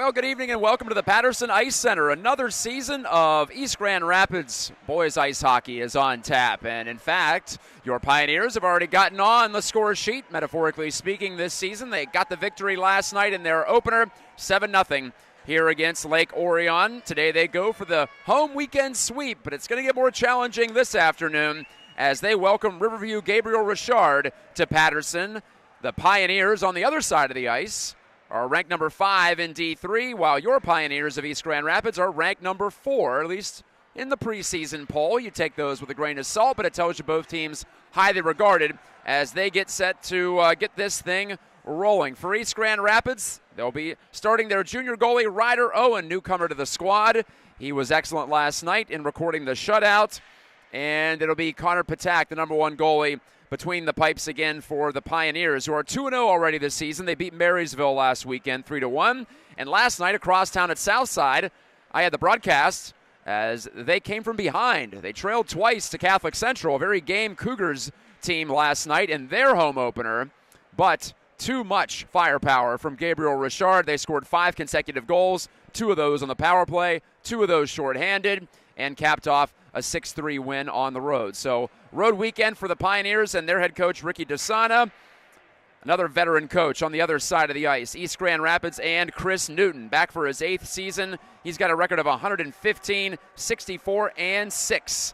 Well, good evening and welcome to the Patterson Ice Center. Another season of East Grand Rapids boys ice hockey is on tap. And in fact, your Pioneers have already gotten on the score sheet, metaphorically speaking, this season. They got the victory last night in their opener, 7-0 here against Lake Orion. Today they go for the home weekend sweep, but it's going to get more challenging this afternoon as they welcome Riverview Gabriel Richard to Patterson. The Pioneers on the other side of the ice are ranked number 5 in D3, while your Pioneers of East Grand Rapids are ranked number 4, at least in the preseason poll. You take those with a grain of salt, but it tells you both teams highly regarded as they get set to get this thing rolling. For East Grand Rapids, they'll be starting their junior goalie, Ryder Owen, newcomer to the squad. He was excellent last night in recording the shutout, and it'll be Connor Patak, the number 1 goalie, between the pipes again for the Pioneers, who are 2-0 already this season. They beat Marysville last weekend 3-1. And last night across town at Southside, I had the broadcast as they came from behind. They trailed twice to Catholic Central, a very game Cougars team last night in their home opener. But too much firepower from Gabriel Richard. They scored 5 consecutive goals, 2 of those on the power play, 2 of those shorthanded, and capped off a 6-3 win on the road. So road weekend for the Pioneers and their head coach, Ricky DeSana. Another veteran coach on the other side of the ice, East Grand Rapids, and Chris Newton, back for his 8th season. He's got a record of 115, 64, and 6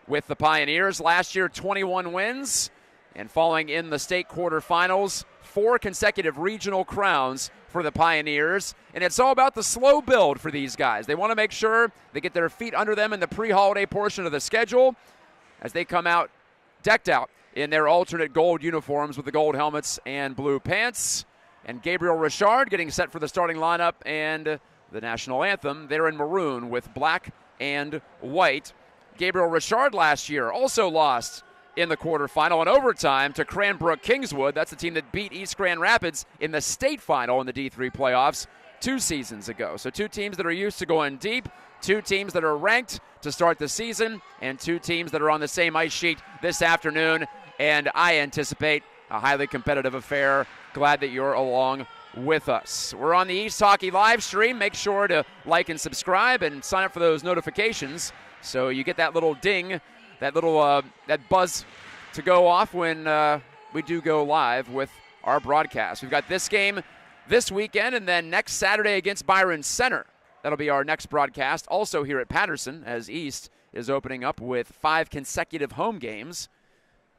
with the Pioneers. Last year, 21 wins, and falling in the state quarterfinals, 4 consecutive regional crowns for the Pioneers. And it's all about the slow build for these guys. They want to make sure they get their feet under them in the pre-holiday portion of the schedule as they come out decked out in their alternate gold uniforms with the gold helmets and blue pants. And Gabriel Richard getting set for the starting lineup and the national anthem. They're in maroon with black and white. Gabriel Richard last year also lost in the quarterfinal in overtime to Cranbrook Kingswood. That's the team that beat East Grand Rapids in the state final in the D3 playoffs 2 seasons ago. So 2 teams that are used to going deep, 2 teams that are ranked to start the season, and 2 teams that are on the same ice sheet this afternoon. And I anticipate a highly competitive affair. Glad that you're along with us. We're on the East Hockey live stream. Make sure to like and subscribe and sign up for those notifications so you get that little ding, that little that buzz to go off when we do go live with our broadcast. We've got this game this weekend, and then next Saturday against Byron Center. That'll be our next broadcast, also here at Patterson, as East is opening up with 5 consecutive home games,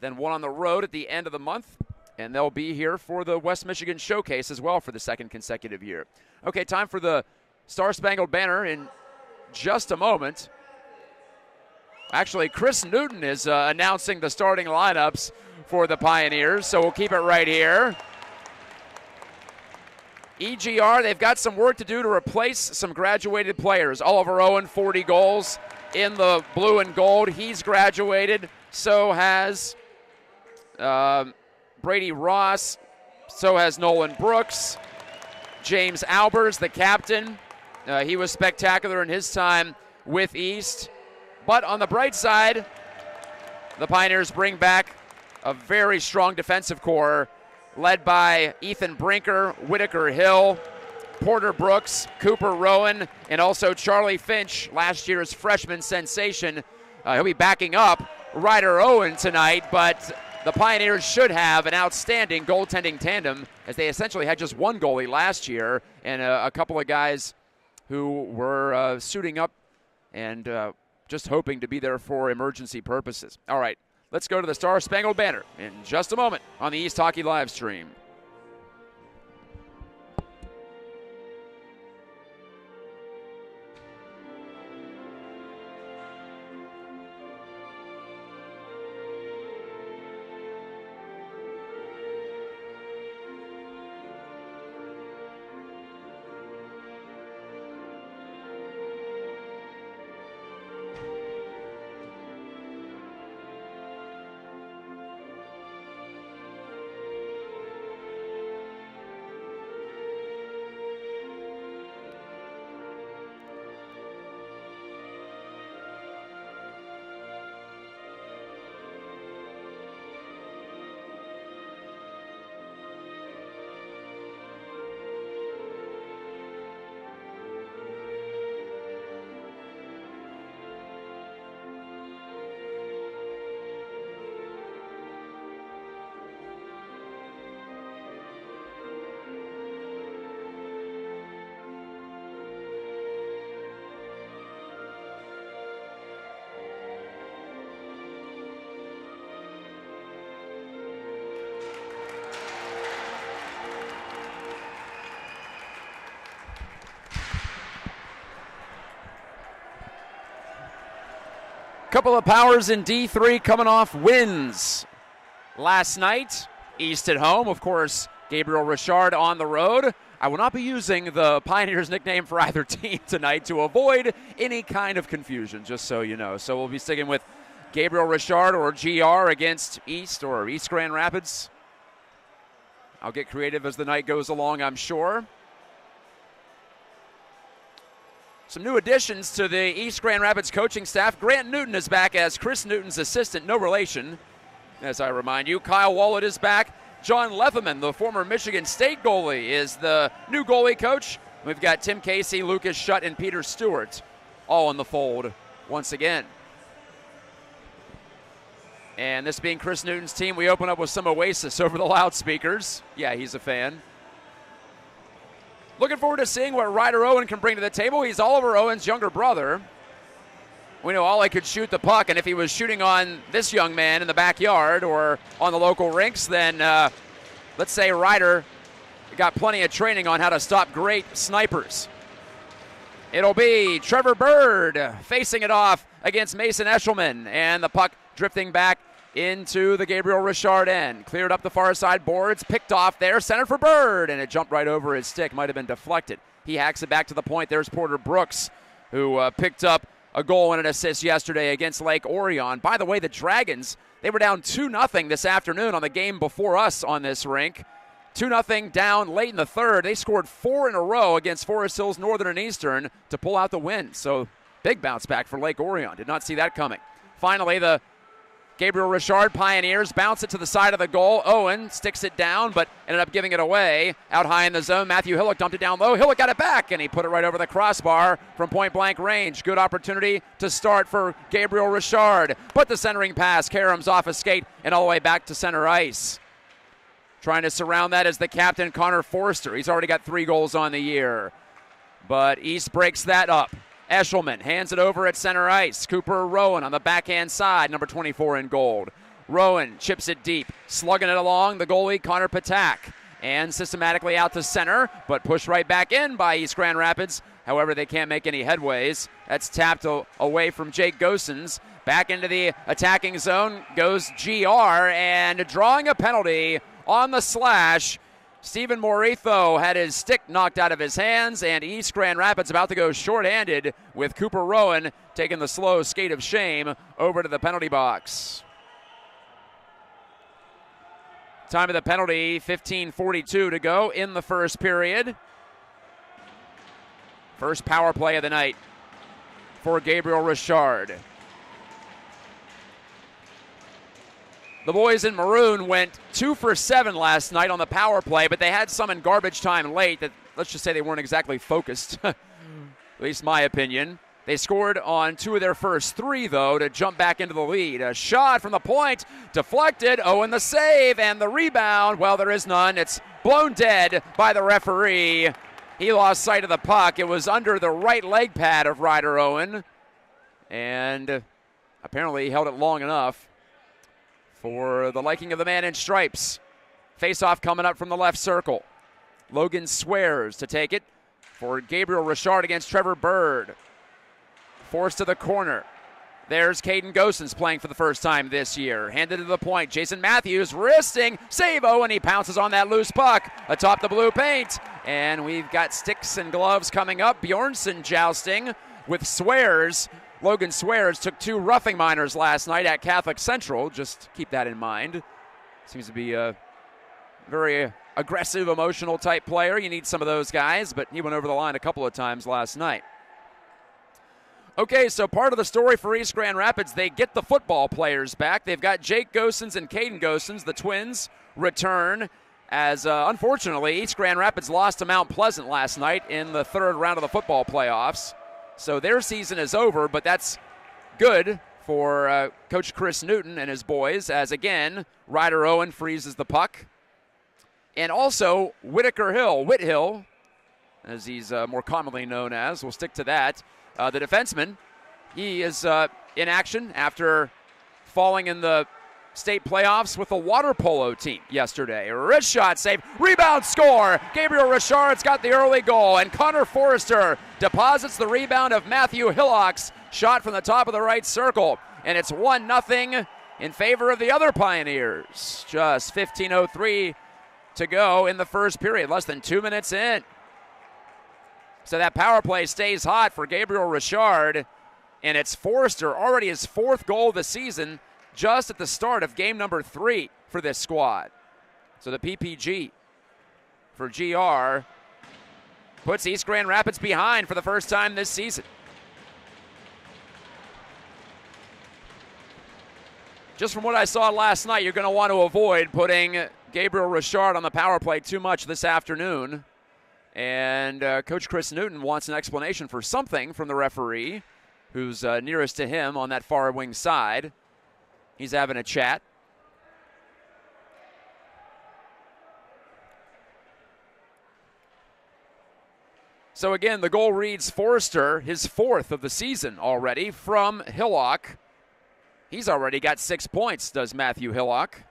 then 1 on the road at the end of the month, and they'll be here for the West Michigan Showcase as well for the 2nd consecutive year. Okay, time for the Star-Spangled Banner in just a moment. Actually, Chris Newton is announcing the starting lineups for the Pioneers, so we'll keep it right here. EGR, they've got some work to do to replace some graduated players. Oliver Owen, 40 goals in the blue and gold. He's graduated. So has Brady Ross. So has Nolan Brooks. James Albers, the captain. He was spectacular in his time with East. But on the bright side, the Pioneers bring back a very strong defensive core led by Ethan Brinker, Whitaker Hill, Porter Brooks, Cooper Rowan, and also Charlie Finch, last year's freshman sensation. He'll be backing up Ryder Owen tonight, but the Pioneers should have an outstanding goaltending tandem as they essentially had just 1 goalie last year and a couple of guys who were suiting up and just hoping to be there for emergency purposes. All right, let's go to the Star-Spangled Banner in just a moment on the East Hockey live stream. Couple of powers in D3 coming off wins last night. East at home, of course, Gabriel Richard on the road. I will not be using the Pioneers nickname for either team tonight to avoid any kind of confusion, just so you know. So we'll be sticking with Gabriel Richard or GR against East or East Grand Rapids. I'll get creative as the night goes along, I'm sure. Some new additions to the East Grand Rapids coaching staff. Grant Newton is back as Chris Newton's assistant, no relation, as I remind you. Kyle Wallet is back. John Lefferman, the former Michigan State goalie, is the new goalie coach. We've got Tim Casey, Lucas Schutt, and Peter Stewart all in the fold once again. And this being Chris Newton's team, we open up with some Oasis over the loudspeakers. Yeah, he's a fan. Looking forward to seeing what Ryder Owen can bring to the table. He's Oliver Owen's younger brother. We know Ollie could shoot the puck, and if he was shooting on this young man in the backyard or on the local rinks, then let's say Ryder got plenty of training on how to stop great snipers. It'll be Trevor Bird facing it off against Mason Eshelman, and the puck drifting back into the Gabriel Richard end. Cleared up the far side boards, picked off there, center for Bird, and it jumped right over his stick. Might have been deflected. He hacks it back to the point. There's Porter Brooks, who picked up a goal and an assist yesterday against Lake Orion. By the way, the Dragons, they were down 2-0 this afternoon on the game before us on this rink. 2-0 down late in the third. They scored 4 in a row against Forest Hills Northern and Eastern to pull out the win. So big bounce back for Lake Orion. Did not see that coming. Finally, the Gabriel Richard Pioneers bounce it to the side of the goal. Owen sticks it down, but ended up giving it away. Out high in the zone, Matthew Hillock dumped it down low. Hillock got it back, and he put it right over the crossbar from point-blank range. Good opportunity to start for Gabriel Richard. But the centering pass, Karams off a skate and all the way back to center ice. Trying to surround that is the captain, Connor Forster. He's already got 3 goals on the year. But East breaks that up. Eshelman hands it over at center ice. Cooper Rowan on the backhand side, number 24 in gold. Rowan chips it deep, slugging it along. The goalie, Connor Patak, and systematically out to center, but pushed right back in by East Grand Rapids. However, they can't make any headways. That's tapped away from Jake Gosens. Back into the attacking zone goes GR, and drawing a penalty on the slash. Stephen Morito had his stick knocked out of his hands, and East Grand Rapids about to go shorthanded with Cooper Rowan taking the slow skate of shame over to the penalty box. Time of the penalty, 15:42 to go in the first period. First power play of the night for Gabriel Richard. The boys in maroon went 2 for 7 last night on the power play, but they had some in garbage time late that, let's just say, they weren't exactly focused, at least my opinion. They scored on 2 of their first 3, though, to jump back into the lead. A shot from the point, deflected. Owen the save, and the rebound, well, there is none. It's blown dead by the referee. He lost sight of the puck. It was under the right leg pad of Ryder Owen, and apparently he held it long enough for the liking of the man in stripes. Face-off coming up from the left circle. Logan Swears to take it for Gabriel Richard against Trevor Bird. Forced to the corner. There's Caden Gosens playing for the first time this year. Handed to the point. Jason Matthews wristing. Save Owen. He pounces on that loose puck atop the blue paint. And we've got sticks and gloves coming up. Bjornsson jousting with Swears. Logan Swears took 2 roughing minors last night at Catholic Central. Just keep that in mind. Seems to be a very aggressive, emotional type player. You need some of those guys, but he went over the line a couple of times last night. Okay, so part of the story for East Grand Rapids, they get the football players back. They've got Jake Gosens and Caden Gosens, the twins, return as, unfortunately, East Grand Rapids lost to Mount Pleasant last night in the 3rd round of the football playoffs. So their season is over, but that's good for Coach Chris Newton and his boys, as again, Ryder Owen freezes the puck. And also Whithill, as he's more commonly known as, we'll stick to that. The defenseman, he is in action after falling in the state playoffs with the water polo team yesterday. Wrist shot save, rebound score. Gabriel Richard's got the early goal, and Connor Forrester deposits the rebound of Matthew Hillock's shot from the top of the right circle. And it's 1-0 in favor of the other Pioneers. Just 15:03 to go in the first period, less than 2 minutes in. So that power play stays hot for Gabriel Richard, and it's Forrester, already his 4th goal of the season, just at the start of game number 3 for this squad. So the PPG for GR puts East Grand Rapids behind for the first time this season. Just from what I saw last night, you're going to want to avoid putting Gabriel Richard on the power play too much this afternoon. And Coach Chris Newton wants an explanation for something from the referee, who's nearest to him on that far wing side. He's having a chat. So again, the goal reads Forrester, his 4th of the season already from Hillock. He's already got 6 points, does Matthew Hillock.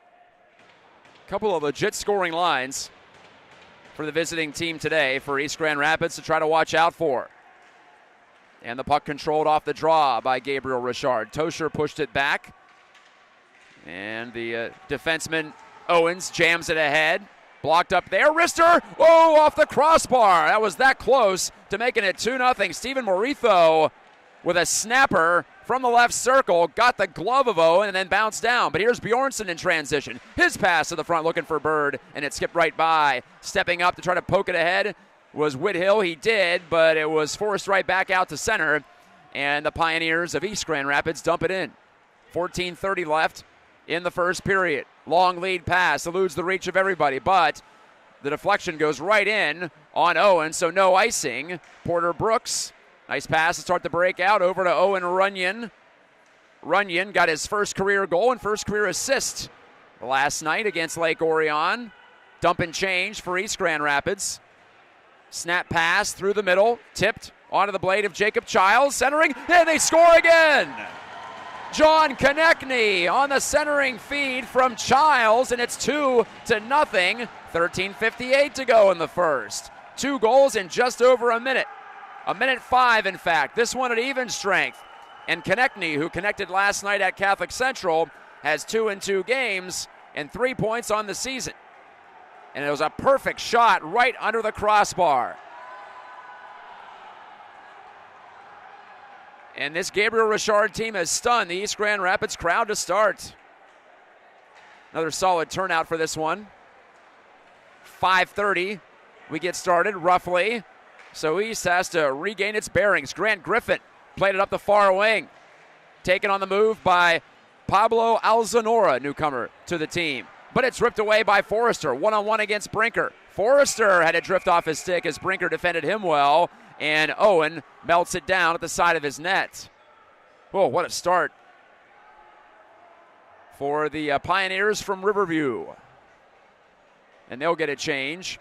Couple of legit scoring lines for the visiting team today for East Grand Rapids to try to watch out for. And the puck controlled off the draw by Gabriel Richard. Tosher pushed it back. And the defenseman Owens jams it ahead. Blocked up there. Wrister, oh, off the crossbar. That was that close to making it 2-0. Stephen Morito with a snapper from the left circle, got the glove of Owen and then bounced down. But here's Bjornsson in transition. His pass to the front looking for Bird, and it skipped right by. Stepping up to try to poke it ahead was Whithill. He did, but it was forced right back out to center, and the Pioneers of East Grand Rapids dump it in. 14:30 left in the first period. Long lead pass eludes the reach of everybody, but the deflection goes right in on Owen, so no icing. Porter Brooks, nice pass to start the breakout over to Owen Runyon. Runyon got his first career goal and first career assist last night against Lake Orion. Dump and change for East Grand Rapids. Snap pass through the middle, tipped onto the blade of Jacob Childs, centering, and they score again! John Konechny on the centering feed from Childs, and it's 2-0. 13:58 to go in the first. 2 goals in just over a minute. A minute 5, in fact. This one at even strength. And Konechny, who connected last night at Catholic Central, has 2 in 2 games and 3 points on the season. And it was a perfect shot right under the crossbar. And this Gabriel Richard team has stunned the East Grand Rapids crowd to start. Another solid turnout for this one. 5:30, we get started roughly. So East has to regain its bearings. Grant Griffin played it up the far wing. Taken on the move by Pablo Alzanora, newcomer to the team. But it's ripped away by Forrester, one-on-one against Brinker. Forrester had to drift off his stick as Brinker defended him well, and Owen melts it down at the side of his net. Oh, what a start for the Pioneers from Riverview. And they'll get a change.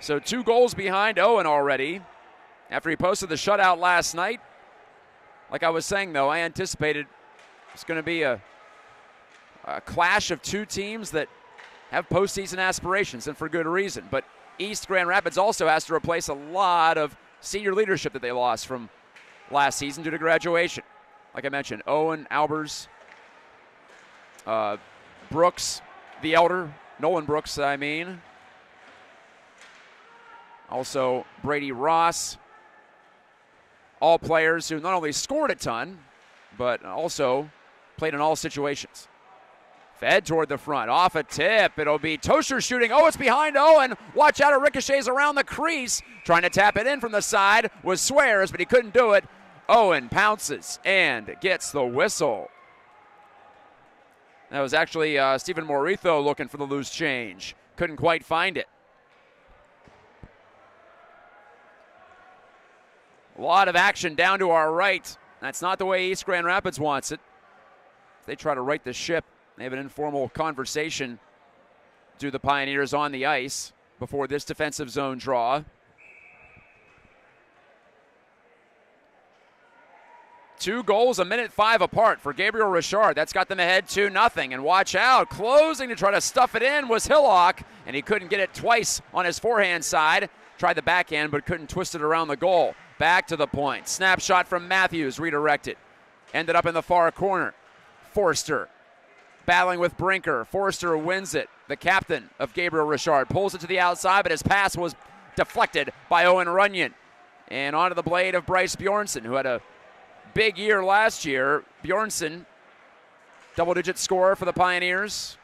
So 2 goals behind Owen already after he posted the shutout last night. Like I was saying, though, I anticipated it's going to be a clash of 2 teams that have postseason aspirations, and for good reason. But East Grand Rapids also has to replace a lot of senior leadership that they lost from last season due to graduation. Like I mentioned, Owen, Albers, Brooks, the elder, Nolan Brooks, I mean. Also, Brady Ross. All players who not only scored a ton, but also played in all situations. Fed toward the front, off a tip. It'll be Tosher shooting. Oh, it's behind Owen. Watch out, it ricochets around the crease. Trying to tap it in from the side was Swears, but he couldn't do it. Owen pounces and gets the whistle. That was actually Stephen Morito looking for the loose change. Couldn't quite find it. A lot of action down to our right. That's not the way East Grand Rapids wants it. They try to right the ship. They have an informal conversation, do the Pioneers on the ice before this defensive zone draw. 2 goals, a minute 5 apart for Gabriel Richard. That's got them ahead 2-0. And watch out, closing to try to stuff it in was Hillock, and he couldn't get it twice on his forehand side. Tried the backhand, but couldn't twist it around the goal. Back to the point. Snapshot from Matthews, redirected. Ended up in the far corner. Forster battling with Brinker. Forster wins it. The captain of Gabriel Richard pulls it to the outside, but his pass was deflected by Owen Runyon. And onto the blade of Bryce Bjornsson, who had a big year last year. Bjornsson, double-digit scorer for the Pioneers.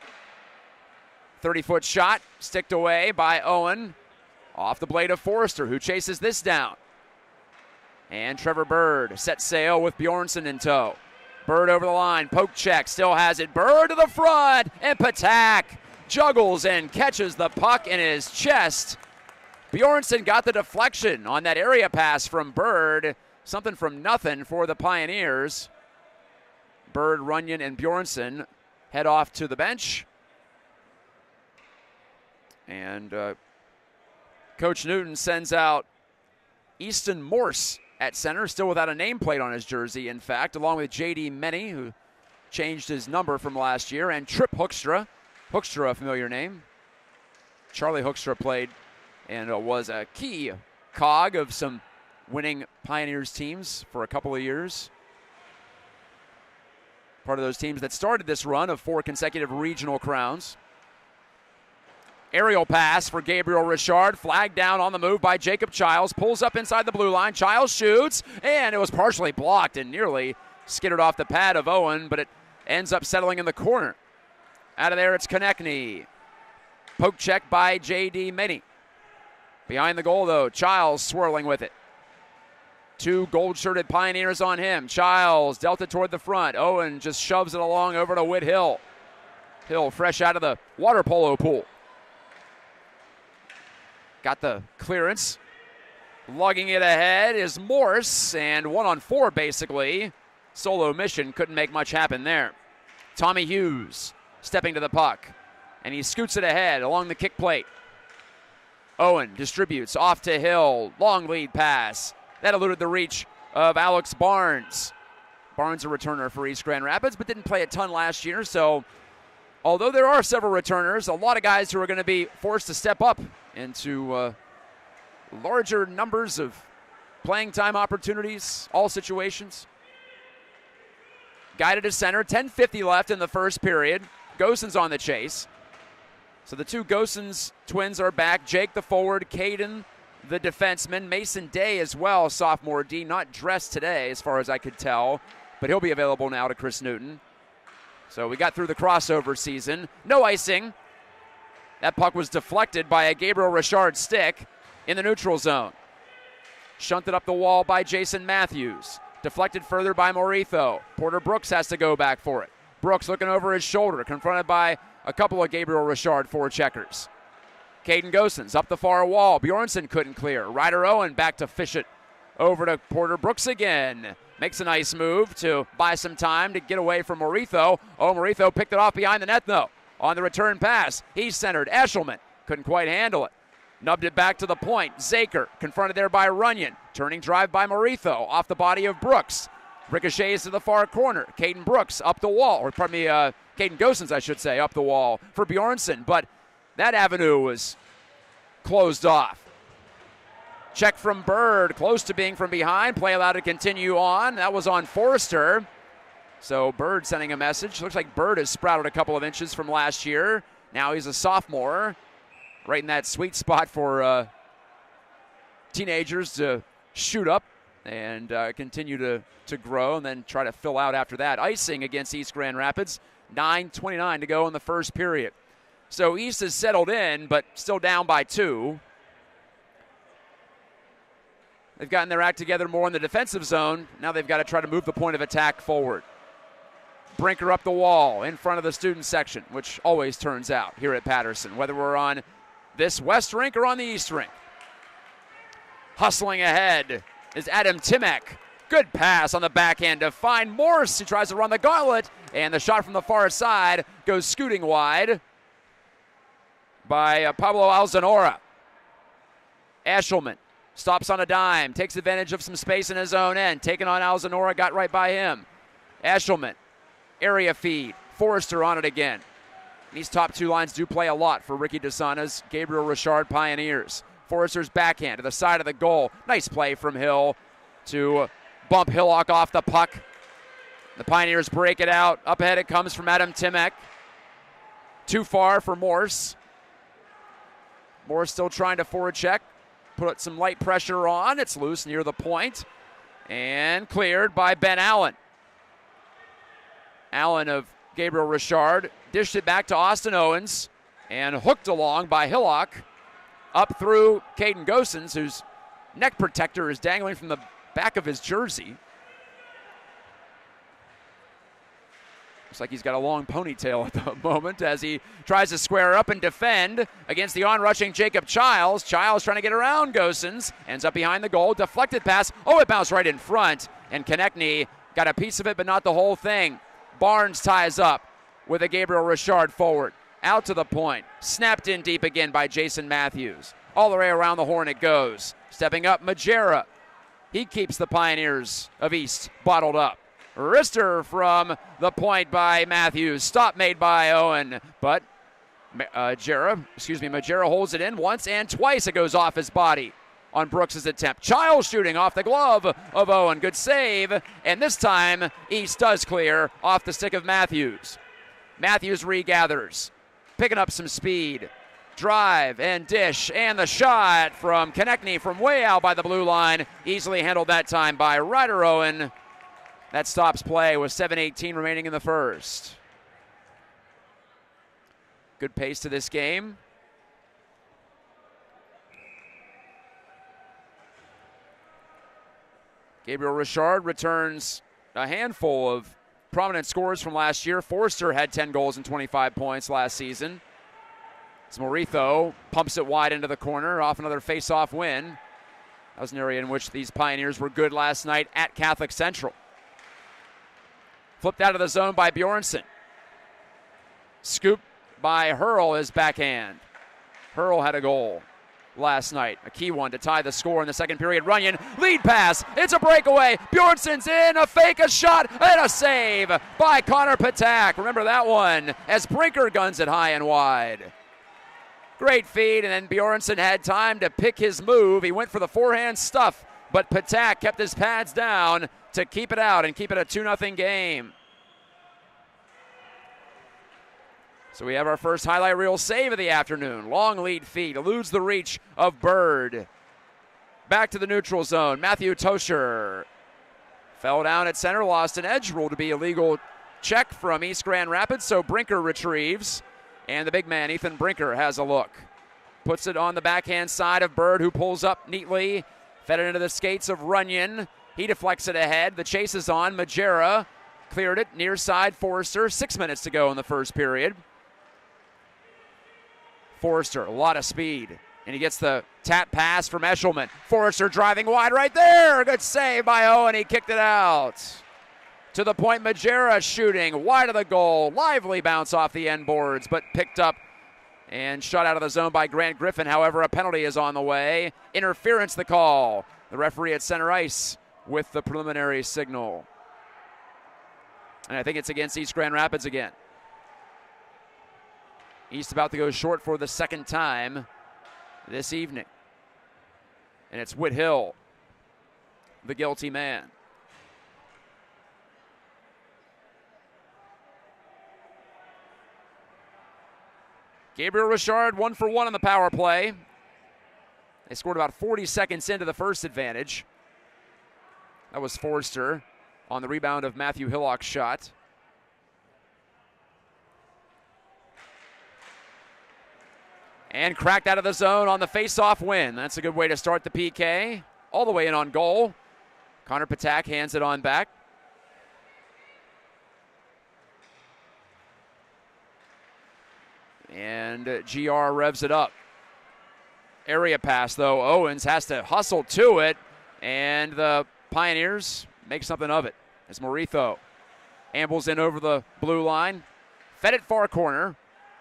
30-foot shot, sticked away by Owen. Off the blade of Forster, who chases this down. And Trevor Bird sets sail with Bjornsson in tow. Bird over the line, poke check, still has it. Bird to the front, and Patak juggles and catches the puck in his chest. Bjornsson got the deflection on that area pass from Bird. Something from nothing for the Pioneers. Bird, Runyon, and Bjornsson head off to the bench. And Coach Newton sends out Easton Morse at center, still without a nameplate on his jersey, in fact, along with J.D. Menny, who changed his number from last year, and Trip Hoekstra. Hoekstra, a familiar name. Charlie Hoekstra played and was a key cog of some winning Pioneers teams for a couple of years. Part of those teams that started this run of 4 consecutive regional crowns. Aerial pass for Gabriel Richard, flagged down on the move by Jacob Childs, pulls up inside the blue line, Childs shoots, and it was partially blocked and nearly skidded off the pad of Owen, but it ends up settling in the corner. Out of there, it's Konechny. Poke check by J.D. Menny. Behind the goal, though, Childs swirling with it. 2 gold-shirted Pioneers on him. Childs dealt it toward the front. Owen just shoves it along over to Whit Hill. Hill fresh out of the water polo pool. Got the clearance. Lugging it ahead is Morse, and 1-on-4 basically. Solo mission, couldn't make much happen there. Tommy Hughes stepping to the puck, and he scoots it ahead along the kick plate. Owen distributes off to Hill. Long lead pass. That eluded the reach of Alex Barnes. Barnes a returner for East Grand Rapids, but didn't play a ton last year, so although there are several returners, a lot of guys who are going to be forced to step up into larger numbers of playing time opportunities, all situations. Guided to center, 10:50 left in the first period. Gosens on the chase. So the 2 Gosens twins are back. Jake the forward, Caden the defenseman, Mason Day as well, sophomore D, not dressed today as far as I could tell, but he'll be available now to Chris Newton. So we got through the crossover season. No icing. That puck was deflected by a Gabriel Richard stick in the neutral zone. Shunted up the wall by Jason Matthews. Deflected further by Morito. Porter Brooks has to go back for it. Brooks looking over his shoulder, confronted by a couple of Gabriel Richard forecheckers. Caden Gosens up the far wall. Bjornsson couldn't clear. Ryder Owen back to fish it over to Porter Brooks again. Makes a nice move to buy some time to get away from Morito. Oh, Morito picked it off behind the net, though. On the return pass, he's centered. Eshelman couldn't quite handle it. Nubbed it back to the point. Zaker confronted there by Runyon. Turning drive by Morito off the body of Brooks. Ricochets to the far corner. Caden Brooks up the wall. Or pardon me, Caden Gosens, I should say, up the wall for Bjornsson. But that avenue was closed off. Check from Bird, close to being from behind. Play allowed to continue on. That was on Forster. So Bird sending a message. Looks like Bird has sprouted a couple of inches from last year. Now he's a sophomore. Right in that sweet spot for teenagers to shoot up and continue to grow and then try to fill out after that. Icing against East Grand Rapids. 9:29 to go in the first period. So East has settled in, but still down by 2. They've gotten their act together more in the defensive zone. Now they've got to try to move the point of attack forward. Brinker up the wall in front of the student section, which always turns out here at Patterson, whether we're on this west rink or on the east rink. Hustling ahead is Adam Timek. Good pass on the backhand to find Morse, who tries to run the gauntlet, and the shot from the far side goes scooting wide by Pablo Alzanora. Eshelman stops on a dime, takes advantage of some space in his own end. Taken on Alzanora, got right by him. Eshelman, area feed. Forrester on it again. These top 2 lines do play a lot for Ricky DeSana's Gabriel Richard Pioneers. Forrester's backhand to the side of the goal. Nice play from Hill to bump Hillock off the puck. The Pioneers break it out. Up ahead it comes from Adam Timek. Too far for Morse. Morse still trying to forward check. Put some light pressure on. It's loose near the point. And cleared by Ben Allen. Allen of Gabriel Richard dished it back to Austin Owens and hooked along by Hillock up through Caden Gosens, whose neck protector is dangling from the back of his jersey. Looks like he's got a long ponytail at the moment as he tries to square up and defend against the on-rushing Jacob Childs. Childs trying to get around Gosens. Ends up behind the goal. Deflected pass. Oh, it bounced right in front. And Konechny got a piece of it, but not the whole thing. Barnes ties up with a Gabriel Richard forward. Out to the point. Snapped in deep again by Jason Matthews. All the way around the horn it goes. Stepping up, Majera. He keeps the Pioneers of East bottled up. Wrister from the point by Matthews. Stop made by Owen, but Majera holds it in once and twice. It goes off his body on Brooks' attempt. Childs shooting off the glove of Owen. Good save, and this time East does clear off the stick of Matthews. Matthews regathers, picking up some speed. Drive and dish and the shot from Konechny from way out by the blue line. Easily handled that time by Ryder Owen. That stops play with 7:18 remaining in the first. Good pace to this game. Gabriel Richard returns a handful of prominent scores from last year. Forster had 10 goals and 25 points last season. Morito pumps it wide into the corner off another face-off win. That was an area in which these Pioneers were good last night at Catholic Central. Flipped out of the zone by Bjornsson. Scoop by Hurl, his backhand. Hurl had a goal last night, a key one to tie the score in the second period. Runyon, lead pass, it's a breakaway. Bjornsson's in, a fake, a shot, and a save by Connor Patak. Remember that one as Brinker guns it high and wide. Great feed, and then Bjornsson had time to pick his move. He went for the forehand stuff, but Patak kept his pads down to keep it out and keep it a 2-0 game. So we have our first highlight reel save of the afternoon. Long lead feed, eludes the reach of Bird. Back to the neutral zone. Matthew Tosher fell down at center, lost an edge. Ruled to be illegal check from East Grand Rapids, so Brinker retrieves. And the big man, Ethan Brinker, has a look. Puts it on the backhand side of Bird, who pulls up neatly. Fed it into the skates of Runyon. He deflects it ahead. The chase is on. Majera cleared it near side. Forrester, 6 minutes to go in the first period. Forrester, a lot of speed. And he gets the tap pass from Eshelman. Forrester driving wide right there. Good save by Owen. He kicked it out. To the point, Majera shooting wide of the goal. Lively bounce off the end boards, but picked up and shot out of the zone by Grant Griffin. However, a penalty is on the way. Interference the call. The referee at center ice with the preliminary signal. And I think it's against East Grand Rapids again. East about to go short for the second time this evening. And it's Whithill, the guilty man. Gabriel Richard 1 for 1 on the power play. They scored about 40 seconds into the first advantage. That was Forster on the rebound of Matthew Hillock's shot. And cracked out of the zone on the face-off win. That's a good way to start the PK. All the way in on goal. Connor Patak hands it on back. And GR revs it up. Area pass, though. Owens has to hustle to it. And the Pioneers make something of it as Morito ambles in over the blue line. Fed it far corner.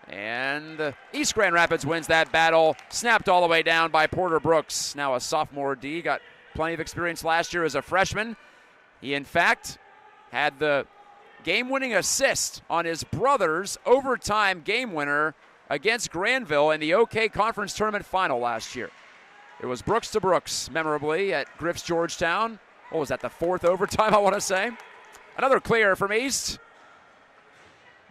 And East Grand Rapids wins that battle. Snapped all the way down by Porter Brooks. Now a sophomore D. Got plenty of experience last year as a freshman. He, in fact, had the game-winning assist on his brother's overtime game winner against Granville in the OK Conference Tournament final last year. It was Brooks to Brooks, memorably, at Griff's Georgetown. What was that, the fourth overtime, I want to say? Another clear from East.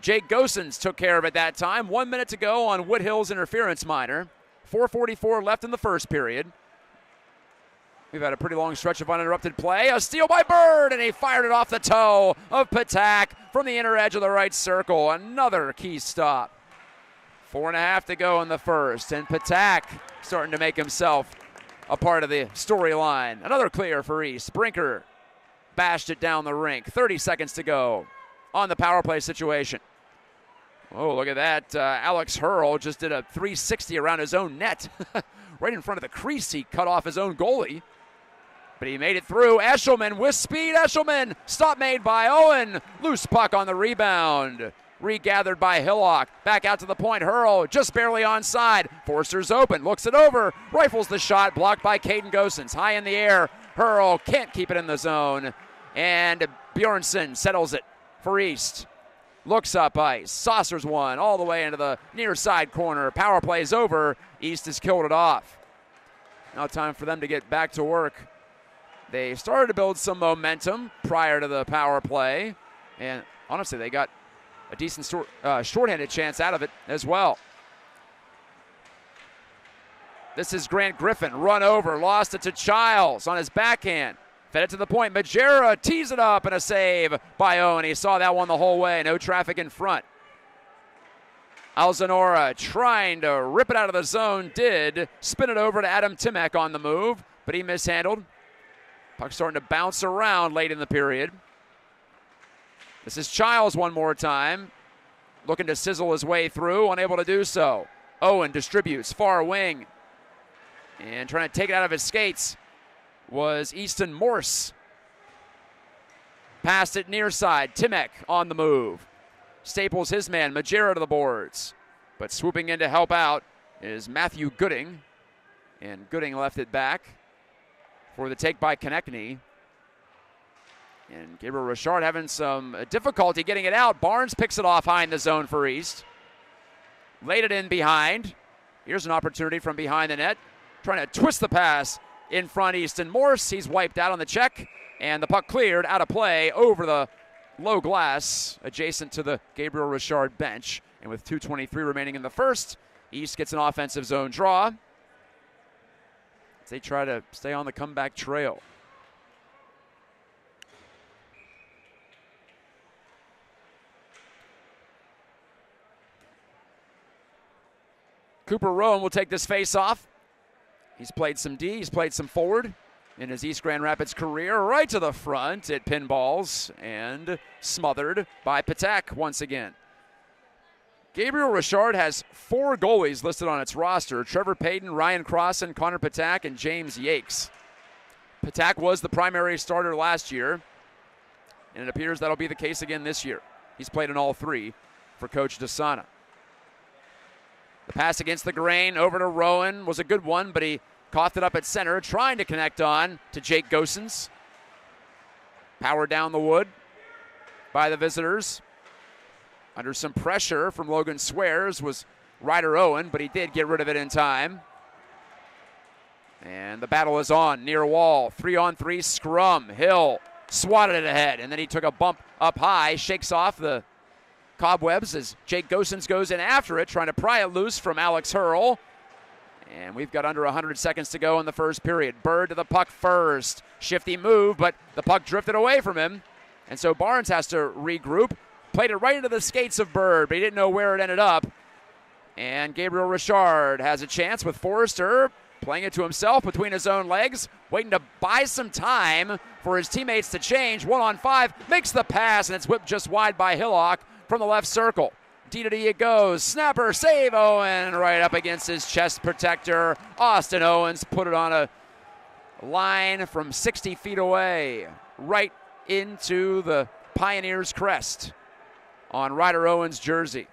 Jake Gosens took care of it that time. 1 minute to go on Woodhill's interference minor. 4:44 left in the first period. We've had a pretty long stretch of uninterrupted play. A steal by Bird, and he fired it off the toe of Patak from the inner edge of the right circle. Another key stop. 4.5 to go in the first, and Patak starting to make himself a part of the storyline. Another clear for East. Brinker bashed it down the rink. 30 seconds to go on the power play situation. Oh, look at that. Alex Hurl just did a 360 around his own net. Right in front of the crease, he cut off his own goalie. But he made it through. Eshelman with speed. Eshelman, stop made by Owen. Loose puck on the rebound. Regathered by Hillock. Back out to the point. Hurl just barely onside. Forster's open. Looks it over. Rifles the shot. Blocked by Caden Gosens. High in the air. Hurl can't keep it in the zone. And Bjornsson settles it for East. Looks up ice. Saucers one all the way into the near side corner. Power play's over. East has killed it off. Now time for them to get back to work. They started to build some momentum prior to the power play. And honestly, they got a decent shorthanded chance out of it as well. This is Grant Griffin. Run over. Lost it to Childs on his backhand. Fed it to the point. Majera tees it up and a save by Owen. He saw that one the whole way. No traffic in front. Alzanora trying to rip it out of the zone. Did. Spin it over to Adam Timek on the move, but he mishandled. Puck starting to bounce around late in the period. This is Childs one more time. Looking to sizzle his way through. Unable to do so. Owen distributes. Far wing. And trying to take it out of his skates was Easton Morse. Passed it near side. Timek on the move. Staples his man. Majera to the boards. But swooping in to help out is Matthew Gooding. And Gooding left it back for the take by Konechny. And Gabriel Richard having some difficulty getting it out. Barnes picks it off high in the zone for East. Laid it in behind. Here's an opportunity from behind the net. Trying to twist the pass in front. Easton Morse. He's wiped out on the check. And the puck cleared out of play over the low glass adjacent to the Gabriel Richard bench. And with 2:23 remaining in the first, East gets an offensive zone draw as they try to stay on the comeback trail. Cooper Rowan will take this face off. He's played some D, he's played some forward in his East Grand Rapids career. Right to the front, it pinballs and smothered by Patak once again. Gabriel Richard has 4 goalies listed on its roster: Trevor Payton, Ryan Crossan, Connor Patak, and James Yakes. Patak was the primary starter last year, and it appears that'll be the case again this year. He's played in all 3 for Coach DeSana. The pass against the grain over to Rowan was a good one, but he coughed it up at center, trying to connect on to Jake Gosens. Powered down the wood by the visitors. Under some pressure from Logan Swears was Ryder Owen, but he did get rid of it in time. And the battle is on near wall. 3-on-3 scrum. Hill swatted it ahead, and then he took a bump up high, shakes off the cobwebs as Jake Gosens goes in after it, trying to pry it loose from Alex Hurl. And we've got under 100 seconds to go in the first period. Bird to the puck first. Shifty move, but the puck drifted away from him. And so Barnes has to regroup. Played it right into the skates of Bird, but he didn't know where it ended up. And Gabriel Richard has a chance with Forrester playing it to himself between his own legs, waiting to buy some time for his teammates to change. 1-on-5, makes the pass, and it's whipped just wide by Hillock from the left circle. D-to-D it goes. Snapper, save Owen, right up against his chest protector. Austin Owens put it on a line from 60 feet away, right into the Pioneers crest on Ryder Owens' jersey.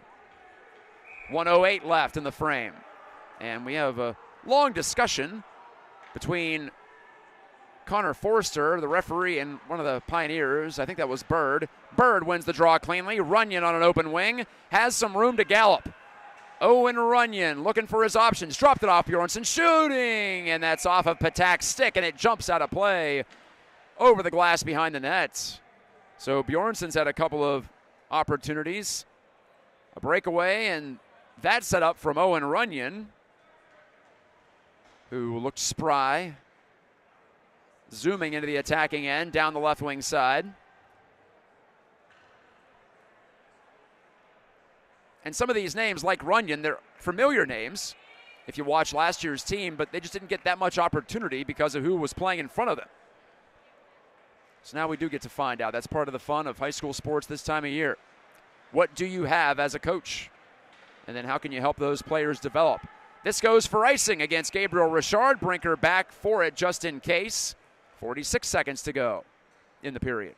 1:08 left in the frame. And we have a long discussion between Connor Forster, the referee, and one of the Pioneers. I think that was Bird. Bird wins the draw cleanly. Runyon on an open wing. Has some room to gallop. Owen Runyon looking for his options. Dropped it off Bjornsson, shooting, and that's off of Patak's stick, and it jumps out of play over the glass behind the net. So Bjornsson's had a couple of opportunities. A breakaway, and that set up from Owen Runyon, who looked spry. Zooming into the attacking end, down the left wing side. And some of these names, like Runyon, they're familiar names if you watch last year's team, but they just didn't get that much opportunity because of who was playing in front of them. So now we do get to find out. That's part of the fun of high school sports this time of year. What do you have as a coach? And then how can you help those players develop? This goes for icing against Gabriel Richard. Brinker back for it just in case. 46 seconds to go in the period.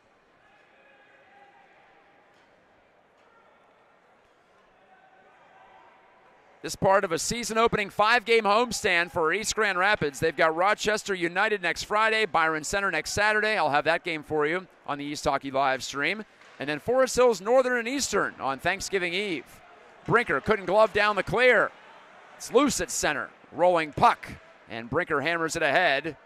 This part of a season-opening 5-game homestand for East Grand Rapids. They've got Rochester United next Friday, Byron Center next Saturday. I'll have that game for you on the East Hockey live stream. And then Forest Hills Northern and Eastern on Thanksgiving Eve. Brinker couldn't glove down the clear. It's loose at center. Rolling puck. And Brinker hammers it ahead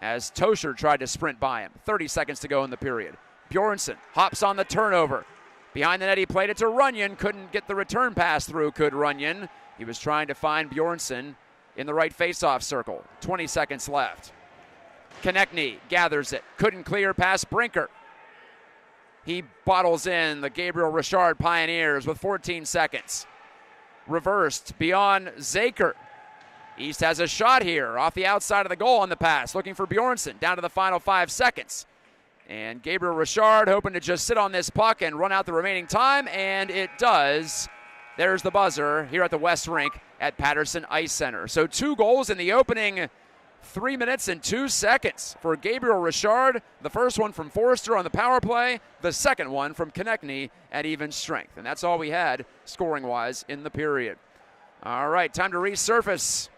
as Tosher tried to sprint by him. 30 seconds to go in the period. Bjornsson hops on the turnover. Behind the net, he played it to Runyon. Couldn't get the return pass through, could Runyon. He was trying to find Bjornsson in the right faceoff circle. 20 seconds left. Konechny gathers it. Couldn't clear past Brinker. He bottles in the Gabriel Richard Pioneers with 14 seconds. Reversed beyond Zaker. East has a shot here off the outside of the goal on the pass. Looking for Bjornsson down to the final 5 seconds. And Gabriel Richard hoping to just sit on this puck and run out the remaining time, and it does. There's the buzzer here at the West Rink at Patterson Ice Center. So 2 goals in the opening 3 minutes and 2 seconds for Gabriel Richard. The first one from Forrester on the power play. The second one from Konechny at even strength. And that's all we had scoring-wise in the period. All right, time to resurface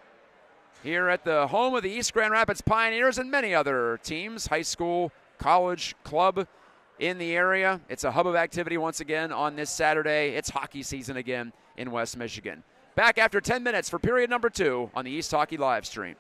here at the home of the East Grand Rapids Pioneers and many other teams, high school, college, club in the area. It's a hub of activity once again on this Saturday. It's hockey season again in West Michigan. Back after 10 minutes for period number 2 on the East Hockey live stream.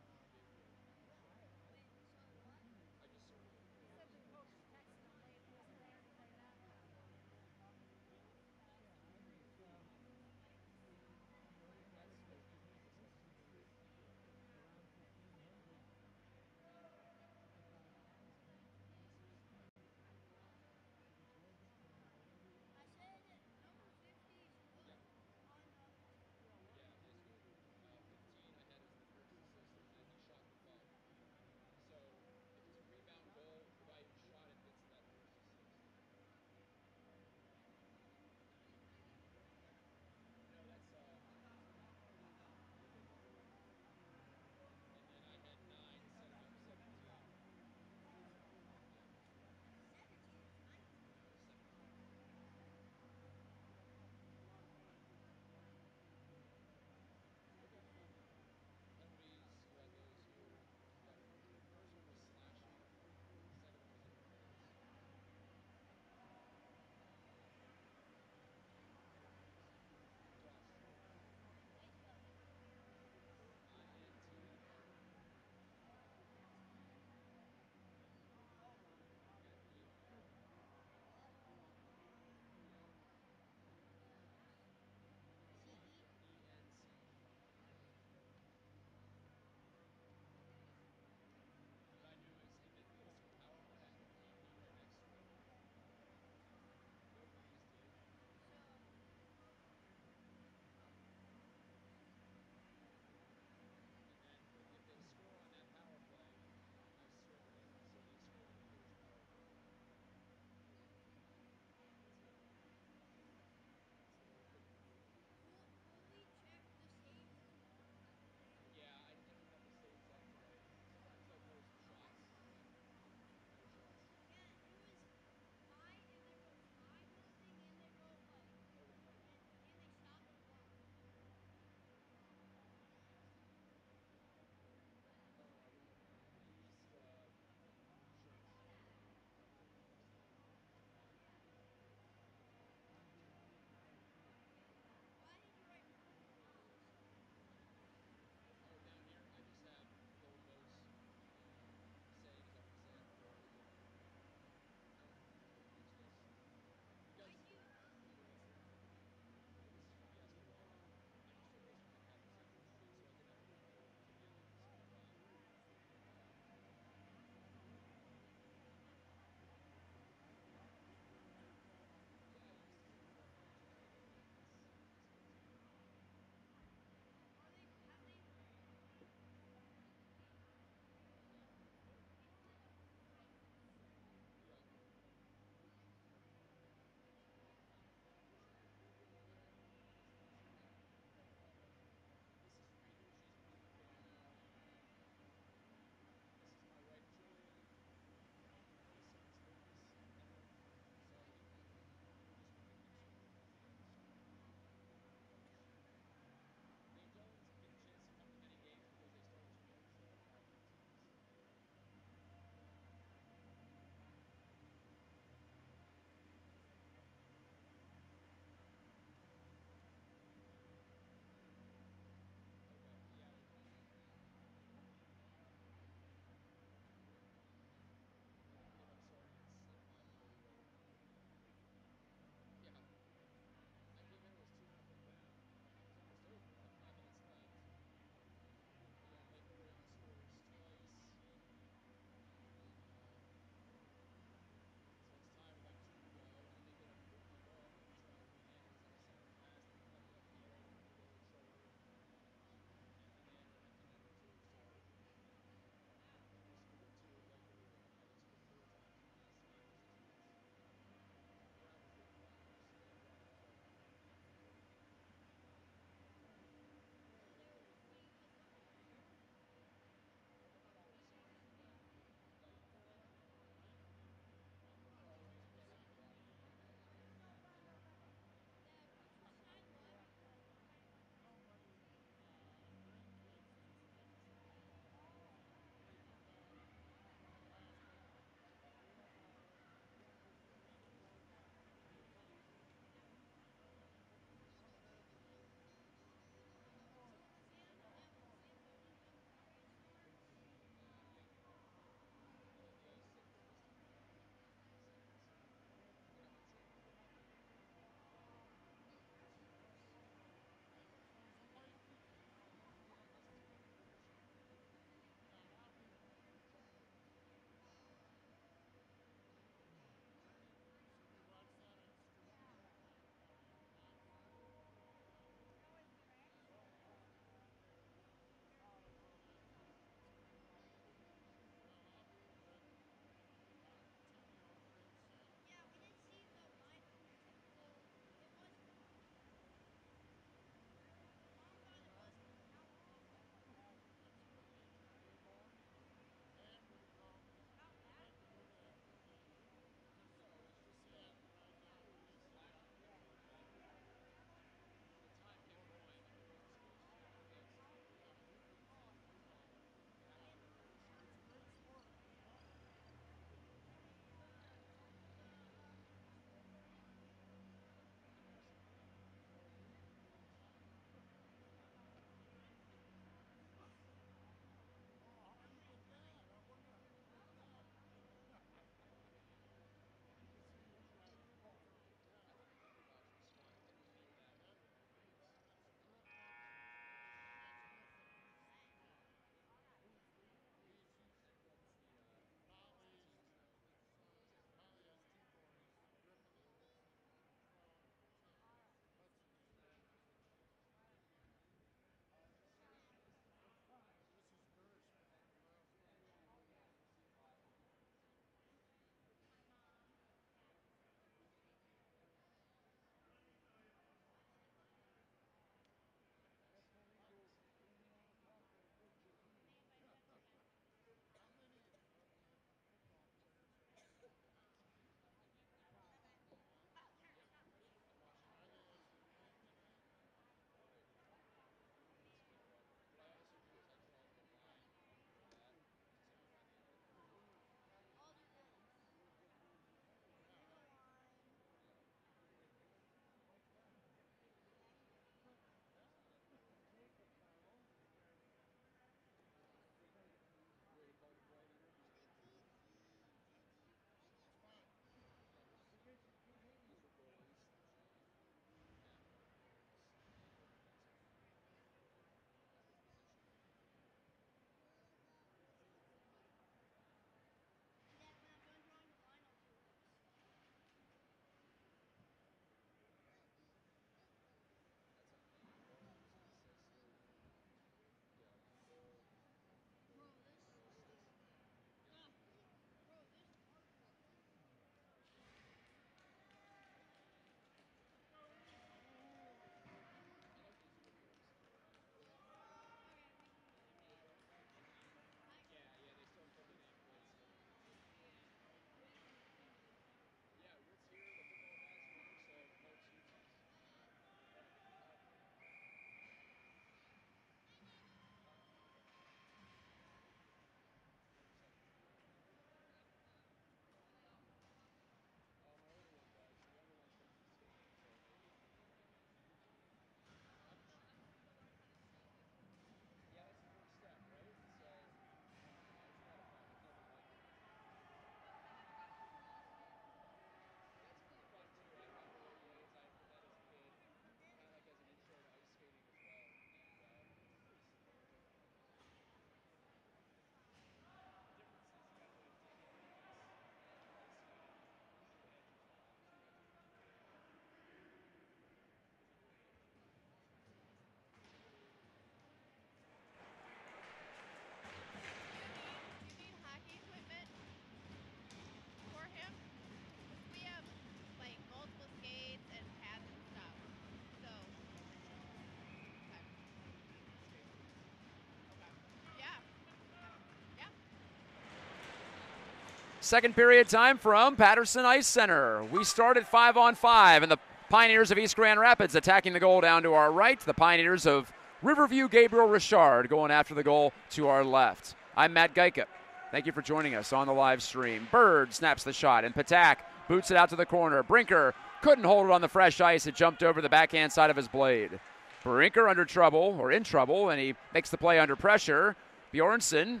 second period time from Patterson Ice Center. We start at 5-on-5, and the Pioneers of East Grand Rapids attacking the goal down to our right. The Pioneers of Riverview Gabriel Richard going after the goal to our left. I'm Matt Gajtka. Thank you for joining us on the live stream. Bird snaps the shot, and Patak boots it out to the corner. Brinker couldn't hold it on the fresh ice. It jumped over the backhand side of his blade. Brinker in trouble, and he makes the play under pressure. Bjornsson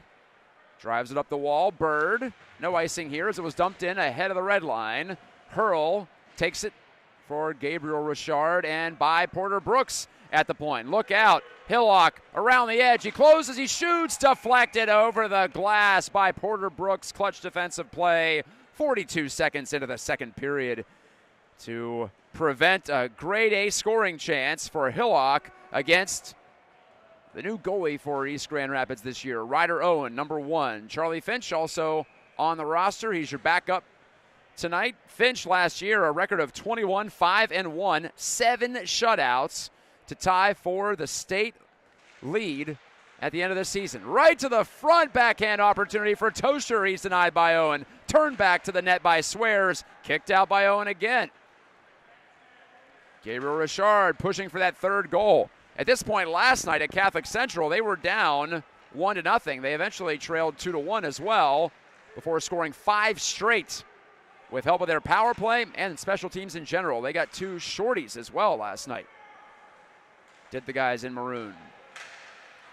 drives it up the wall. Bird, no icing here as it was dumped in ahead of the red line. Hurl takes it for Gabriel Richard and by Porter Brooks at the point. Look out. Hillock around the edge. He closes, he shoots, deflected over the glass by Porter Brooks. Clutch defensive play 42 seconds into the second period to prevent a grade A scoring chance for Hillock against the new goalie for East Grand Rapids this year, Ryder Owen, number 1. Charlie Finch also on the roster. He's your backup tonight. Finch last year, a record of 21-5-1, 7 shutouts to tie for the state lead at the end of the season. Right to the front, backhand opportunity for Tosher. He's denied by Owen. Turned back to the net by Swears. Kicked out by Owen again. Gabriel Richard pushing for that third goal. At this point last night at Catholic Central, they were down 1-0. They eventually trailed 2-1 as well before scoring 5 straight with help of their power play and special teams in general. They got 2 shorties as well last night. Did the guys in maroon.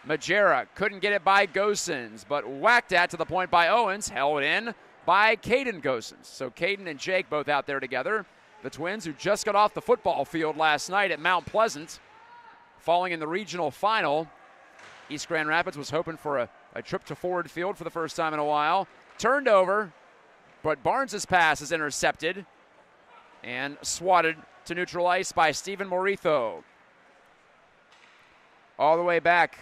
Majera couldn't get it by Gosens, but whacked at to the point by Owens, held in by Caden Gosens. So Caden and Jake both out there together. The Twins, who just got off the football field last night at Mount Pleasant, falling in the regional final. East Grand Rapids was hoping for a trip to Ford Field for the first time in a while. Turned over, but Barnes' pass is intercepted and swatted to neutral ice by Stephen Moritho. All the way back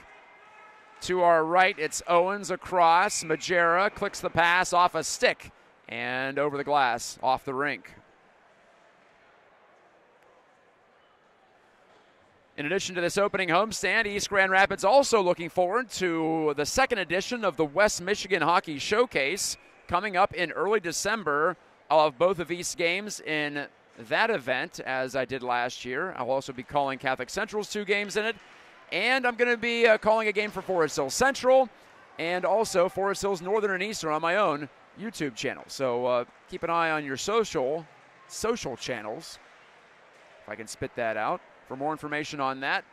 to our right, it's Owens across. Majera clicks the pass off a stick and over the glass, off the rink. In addition to this opening homestand, East Grand Rapids also looking forward to the second edition of the West Michigan Hockey Showcase coming up in early December. I'll have both of East's games in that event, as I did last year. I'll also be calling Catholic Central's 2 games in it. And I'm going to be calling a game for Forest Hills Central and also Forest Hills Northern and Eastern on my own YouTube channel. So keep an eye on your social channels, if I can spit that out, for more information on that.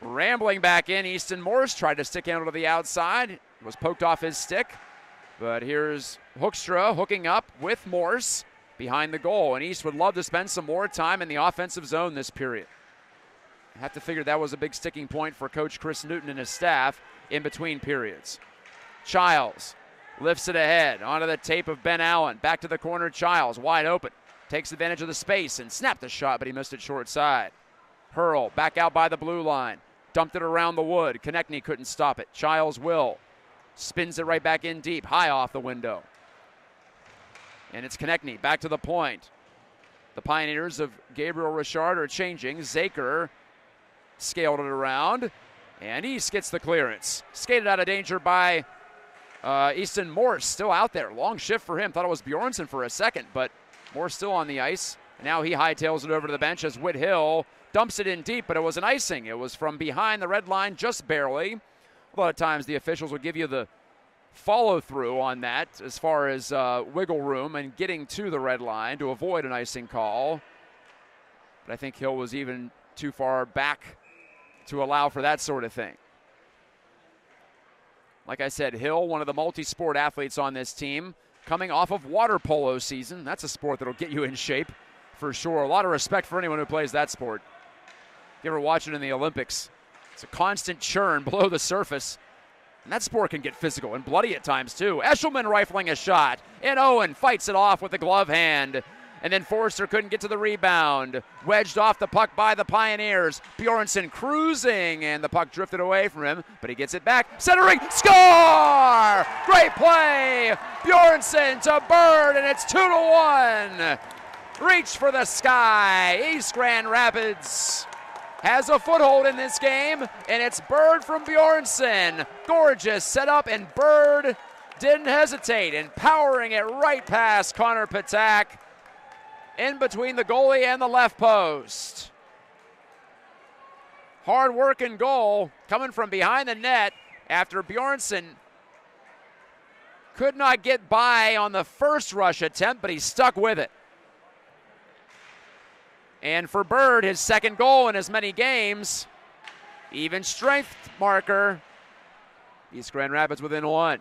Rambling back in, Easton Morse tried to stick handle to the outside. Was poked off his stick. But here's Hoekstra hooking up with Morse behind the goal. And East would love to spend some more time in the offensive zone this period. I have to figure that was a big sticking point for Coach Chris Newton and his staff in between periods. Childs lifts it ahead onto the tape of Ben Allen. Back to the corner, Childs wide open. Takes advantage of the space and snapped the shot, but he missed it short side. Hurl back out by the blue line. Dumped it around the wood. Konechny couldn't stop it. Childs will. Spins it right back in deep, high off the window. And it's Konechny back to the point. The Pioneers of Gabriel Richard are changing. Zaker scaled it around, and East gets the clearance. Skated out of danger by Easton Morse, still out there. Long shift for him. Thought it was Bjornsson for a second, but Morse still on the ice. And now he hightails it over to the bench as Whit Hill dumps it in deep, but it was an icing. It was from behind the red line, just barely. A lot of times the officials will give you the follow-through on that as far as wiggle room and getting to the red line to avoid an icing call. But I think Hill was even too far back to allow for that sort of thing. Like I said, Hill, one of the multi-sport athletes on this team, coming off of water polo season. That's a sport that'll get you in shape for sure. A lot of respect for anyone who plays that sport. You ever watch it in the Olympics? It's a constant churn below the surface. And that sport can get physical and bloody at times too. Eshelman rifling a shot, and Owen fights it off with the glove hand. And then Forrester couldn't get to the rebound. Wedged off the puck by the Pioneers. Bjornsson cruising, and the puck drifted away from him, but he gets it back. Centering, score! Great play! Bjornsson to Bird, and it's 2-1. Reach for the sky. East Grand Rapids has a foothold in this game, and it's Bird from Bjornsson. Gorgeous setup, and Bird didn't hesitate, and powering it right past Connor Patak in between the goalie and the left post. Hard working goal coming from behind the net after Bjornsson could not get by on the first rush attempt, but he stuck with it. And for Bird, his second goal in as many games, even strength marker. East Grand Rapids within one.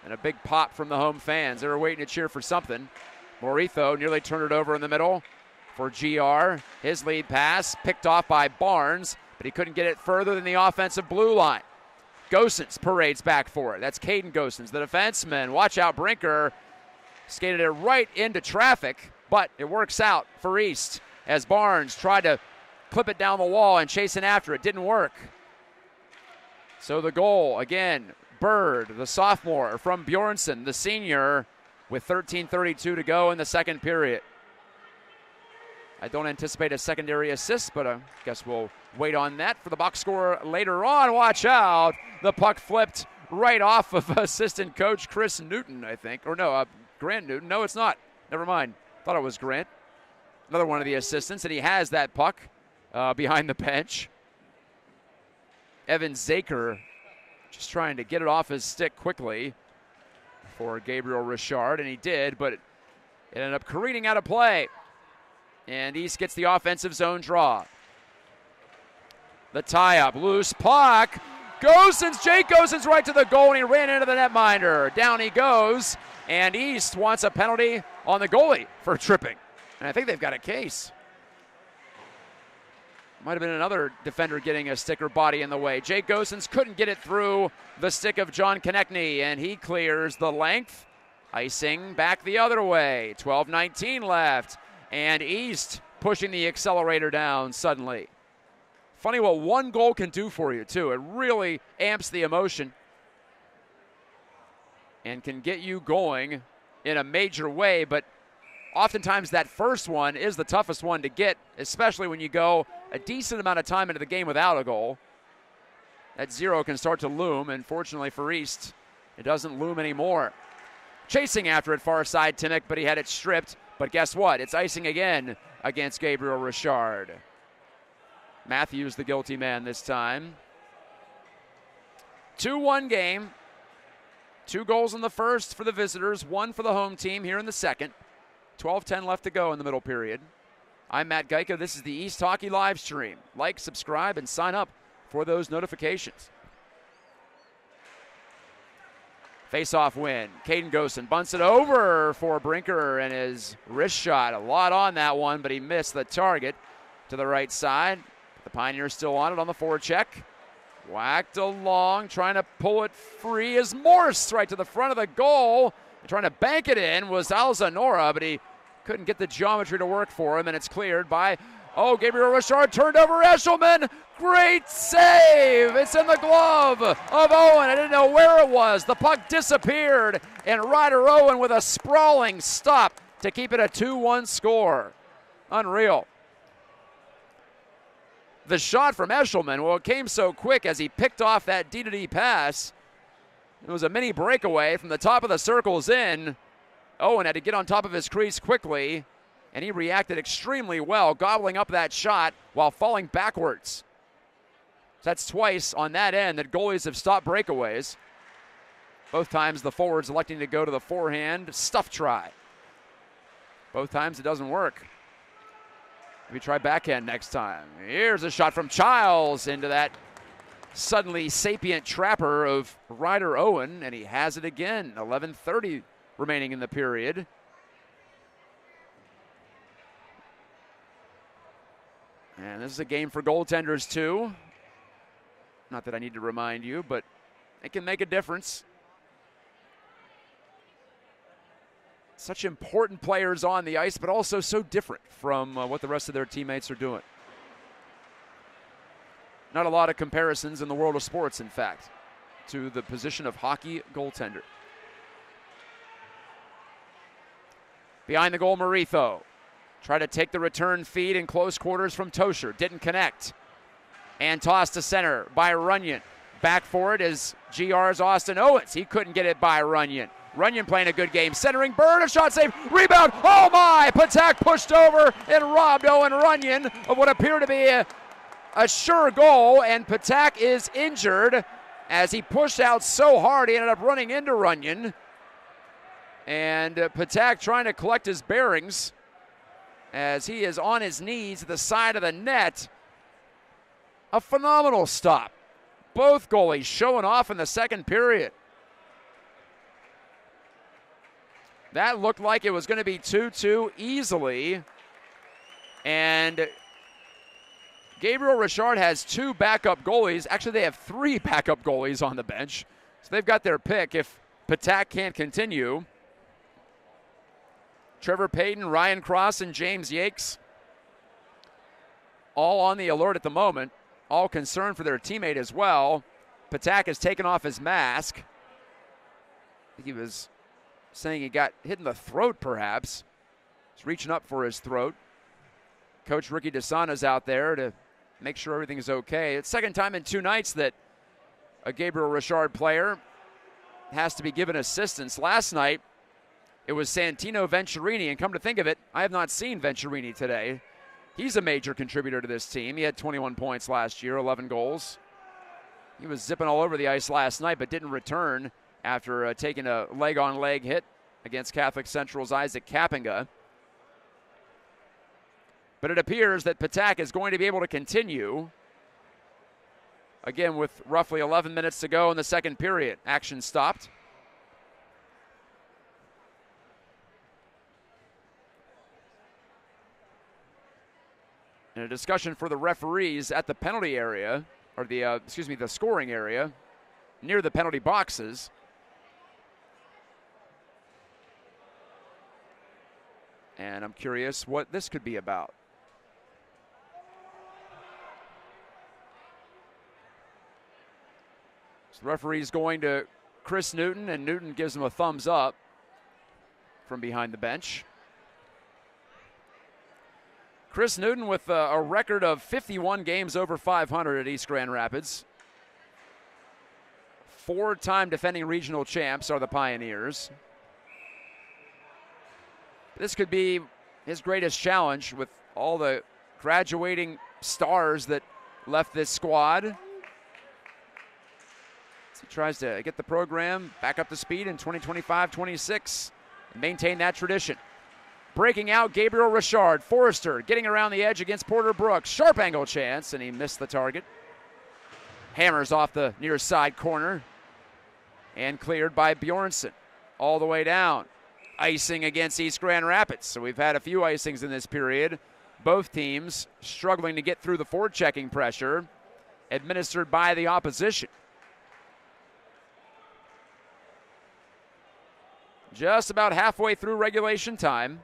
And a big pop from the home fans. They were waiting to cheer for something. Morito nearly turned it over in the middle for GR. His lead pass picked off by Barnes, but he couldn't get it further than the offensive blue line. Gosens parades back for it. That's Caden Gosens, the defenseman. Watch out, Brinker skated it right into traffic, but it works out for East as Barnes tried to clip it down the wall and chasing after it. Didn't work. So the goal, again, Bird, the sophomore from Bjornsson, the senior, with 13:32 to go in the second period. I don't anticipate a secondary assist, but I guess we'll wait on that for the box score later on. Watch out. The puck flipped right off of assistant coach Chris Newton, I think. Or no, Grant Newton. No, it's not. Never mind. Thought it was Grant. Another one of the assistants, and he has that puck behind the bench. Evan Zaker just trying to get it off his stick quickly for Gabriel Richard, and he did, but it ended up careening out of play. And East gets the offensive zone draw. The tie-up, loose puck. Jake Gosens right to the goal, and he ran into the netminder. Down he goes, and East wants a penalty on the goalie for tripping. And I think they've got a case. Might have been another defender getting a stick or body in the way. Jake Gosens couldn't get it through the stick of John Konechny, and he clears the length. Icing back the other way. 12:19 left, and East pushing the accelerator down suddenly. Funny what one goal can do for you, too. It really amps the emotion and can get you going in a major way, but oftentimes that first one is the toughest one to get, especially when you go a decent amount of time into the game without a goal. That zero can start to loom, and fortunately for East, it doesn't loom anymore. Chasing after it far side Timmick, but he had it stripped. But guess what? It's icing again against Gabriel Richard. Matthews the guilty man this time. 2-1 game. 2 goals in the first for the visitors, 1 for the home team here in the second. 12:10 left to go in the middle period. I'm Matt Gajtka. This is the East Hockey live stream. Like, subscribe, and sign up for those notifications. Face-off win. Caden Gosens bunts it over for Brinker, and his wrist shot. A lot on that one, but he missed the target to the right side. The Pioneers still on it on the forecheck. Whacked along, trying to pull it free is Morse right to the front of the goal. And trying to bank it in was Alzanora, but he couldn't get the geometry to work for him, and it's cleared by, Gabriel Richard turned over Eshelman. Great save. It's in the glove of Owen. I didn't know where it was. The puck disappeared, and Ryder Owen with a sprawling stop to keep it a 2-1 score. Unreal. The shot from Eshelman, well, it came so quick as he picked off that D-to-D pass. It was a mini breakaway from the top of the circles in. Owen had to get on top of his crease quickly, and he reacted extremely well, gobbling up that shot while falling backwards. That's twice on that end that goalies have stopped breakaways. Both times the forwards electing to go to the forehand stuff try. Both times it doesn't work. Maybe try backhand next time. Here's a shot from Childs into that suddenly sapient trapper of Ryder Owen, and he has it again. 11:30 remaining in the period. And this is a game for goaltenders too. Not that I need to remind you, but it can make a difference. Such important players on the ice, but also so different from what the rest of their teammates are doing. Not a lot of comparisons in the world of sports, in fact, to the position of hockey goaltender. Behind the goal, Morito. Tried to take the return feed in close quarters from Tosher. Didn't connect. And tossed to center by Runyon. Back for it is GR's Austin Owens. He couldn't get it by Runyon. Runyon playing a good game. Centering Bird, a shot save, rebound. Oh my! Patak pushed over and robbed Owen Runyon of what appeared to be a sure goal, and Patak is injured as he pushed out so hard he ended up running into Runyon. And Patak trying to collect his bearings as he is on his knees at the side of the net. A phenomenal stop. Both goalies showing off in the second period. That looked like it was going to be 2-2 easily. And Gabriel Richard has 2 backup goalies. Actually, they have 3 backup goalies on the bench. So they've got their pick if Patak can't continue. Trevor Payton, Ryan Cross, and James Yakes all on the alert at the moment. All concerned for their teammate as well. Patak has taken off his mask. I think he was saying he got hit in the throat, perhaps. He's reaching up for his throat. Coach Ricky DeSana's out there to make sure everything is okay. It's second time in 2 nights that a Gabriel Richard player has to be given assistance. Last night, it was Santino Venturini, and come to think of it, I have not seen Venturini today. He's a major contributor to this team. He had 21 points last year, 11 goals. He was zipping all over the ice last night, but didn't return after taking a leg-on-leg hit against Catholic Central's Isaac Kappinga. But it appears that Patak is going to be able to continue. Again, with roughly 11 minutes to go in the second period. Action stopped. And a discussion for the referees at the penalty area, or the scoring area, near the penalty boxes. And I'm curious what this could be about. So the referee's going to Chris Newton, and Newton gives him a thumbs up from behind the bench. Chris Newton with a record of 51 games over 500 at East Grand Rapids. 4-time defending regional champs are the Pioneers. This could be his greatest challenge with all the graduating stars that left this squad. As he tries to get the program back up to speed in 2025-26 and maintain that tradition. Breaking out, Gabriel Richard. Forrester getting around the edge against Porter Brooks. Sharp angle chance, and he missed the target. Hammers off the near side corner. And cleared by Bjornsson. All the way down. Icing against East Grand Rapids. So we've had a few icings in this period. Both teams struggling to get through the forechecking pressure administered by the opposition. Just about halfway through regulation time.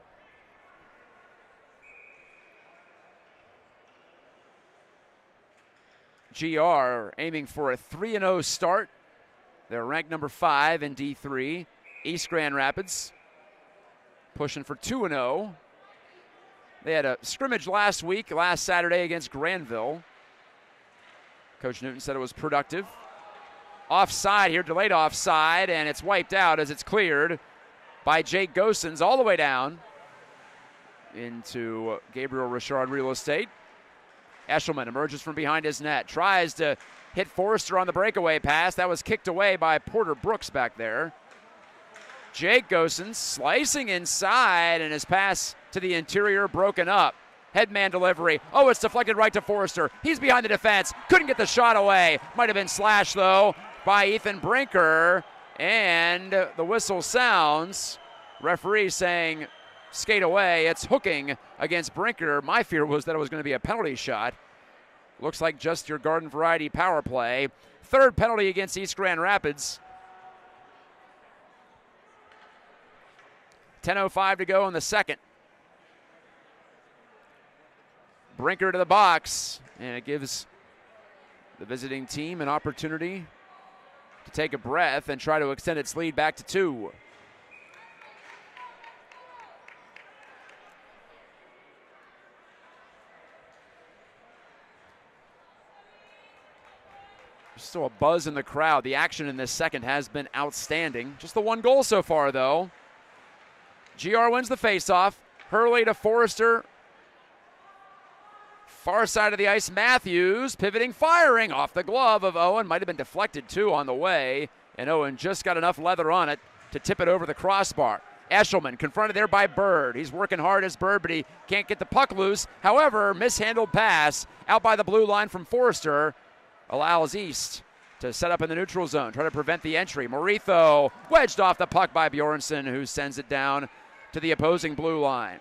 GR aiming for a 3-0 start. They're ranked number 5 in D3. East Grand Rapids pushing for 2-0. They had a scrimmage last Saturday against Granville. Coach Newton said it was productive. Offside here, delayed offside, and it's wiped out as it's cleared by Jake Gosens all the way down into Gabriel Richard real estate. Eshelman emerges from behind his net, tries to hit Forrester on the breakaway pass. That was kicked away by Porter Brooks back there. Jake Gosens slicing inside, and his pass to the interior broken up. Headman delivery. Oh, it's deflected right to Forrester. He's behind the defense. Couldn't get the shot away. Might have been slashed, though, by Ethan Brinker. And the whistle sounds. Referee saying skate away. It's hooking against Brinker. My fear was that it was going to be a penalty shot. Looks like just your garden variety power play. Third penalty against East Grand Rapids. 10:05 to go in the second. Brinker to the box, and it gives the visiting team an opportunity to take a breath and try to extend its lead back to 2. Still a buzz in the crowd. The action in this second has been outstanding. Just the one goal so far, though. GR wins the faceoff. Hurley to Forrester. Far side of the ice, Matthews pivoting, firing off the glove of Owen. Might have been deflected, too, on the way. And Owen just got enough leather on it to tip it over the crossbar. Eshelman confronted there by Bird. He's working hard as Bird, but he can't get the puck loose. However, mishandled pass out by the blue line from Forrester allows East to set up in the neutral zone, try to prevent the entry. Morito wedged off the puck by Bjornsson, who sends it down to the opposing blue line.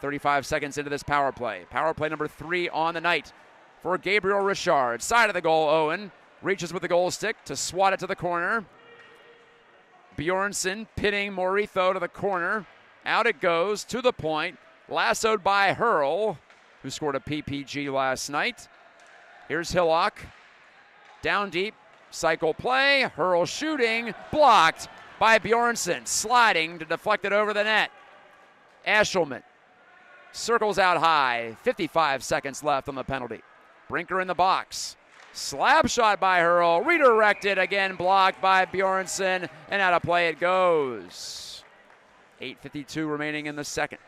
35 seconds into this power play. Power play number 3 on the night for Gabriel Richard. Side of the goal, Owen reaches with the goal stick to swat it to the corner. Bjornsson pinning Morito to the corner. Out it goes to the point. Lassoed by Hurl, who scored a PPG last night. Here's Hillock. Down deep. Cycle play. Hurl shooting. Blocked by Bjornsson. Sliding to deflect it over the net. Eshelman circles out high. 55 seconds left on the penalty. Brinker in the box. Slap shot by Hurl, redirected again, blocked by Bjornsson, and out of play it goes. 8:52 remaining in the second.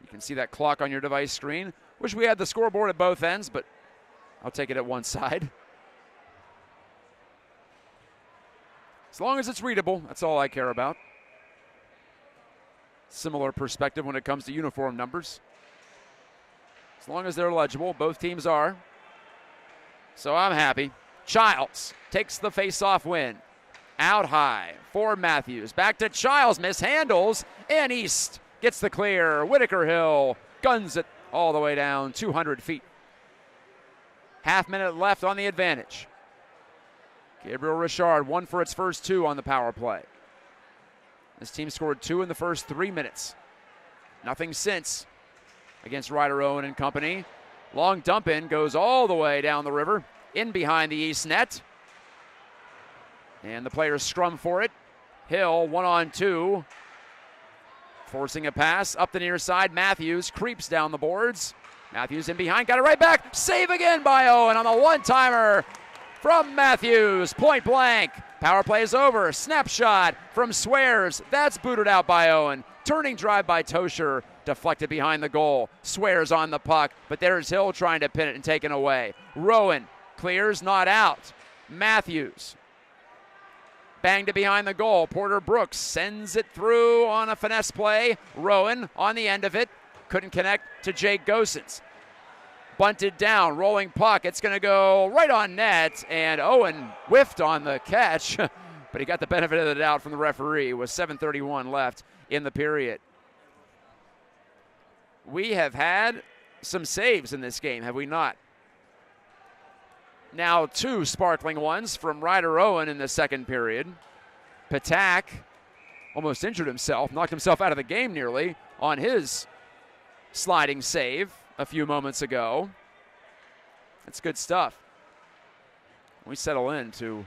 You can see that clock on your device screen. Wish we had the scoreboard at both ends, but I'll take it at one side. As long as it's readable, that's all I care about. Similar perspective when it comes to uniform numbers. As long as they're legible, both teams are. So I'm happy. Childs takes the face-off win. Out high for Matthews. Back to Childs, mishandles, and East gets the clear. Whitaker Hill guns it all the way down 200 feet. Half minute left on the advantage. Gabriel Richard, 1 for its first 2 on the power play. This team scored 2 in the first 3 minutes. Nothing since against Ryder Owen and company. Long dump in goes all the way down the river, in behind the East net. And the players scrum for it. Hill 1-on-2. Forcing a pass up the near side. Matthews creeps down the boards. Matthews in behind, got it right back. Save again by Owen on the one-timer from Matthews. Point blank. Power play is over. Snapshot from Swears. That's booted out by Owen. Turning drive by Tosher. Deflected behind the goal. Swears on the puck, but there's Hill trying to pin it and take it away. Rowan clears, not out. Matthews banged it behind the goal. Porter Brooks sends it through on a finesse play. Rowan on the end of it. Couldn't connect to Jake Gosens. Bunted down, rolling puck. It's going to go right on net, and Owen whiffed on the catch, but he got the benefit of the doubt from the referee with 7:31 left in the period. We have had some saves in this game, have we not? Now 2 sparkling ones from Ryder Owen in the second period. Patak almost injured himself, knocked himself out of the game nearly on his sliding save a few moments ago. That's good stuff. We settle into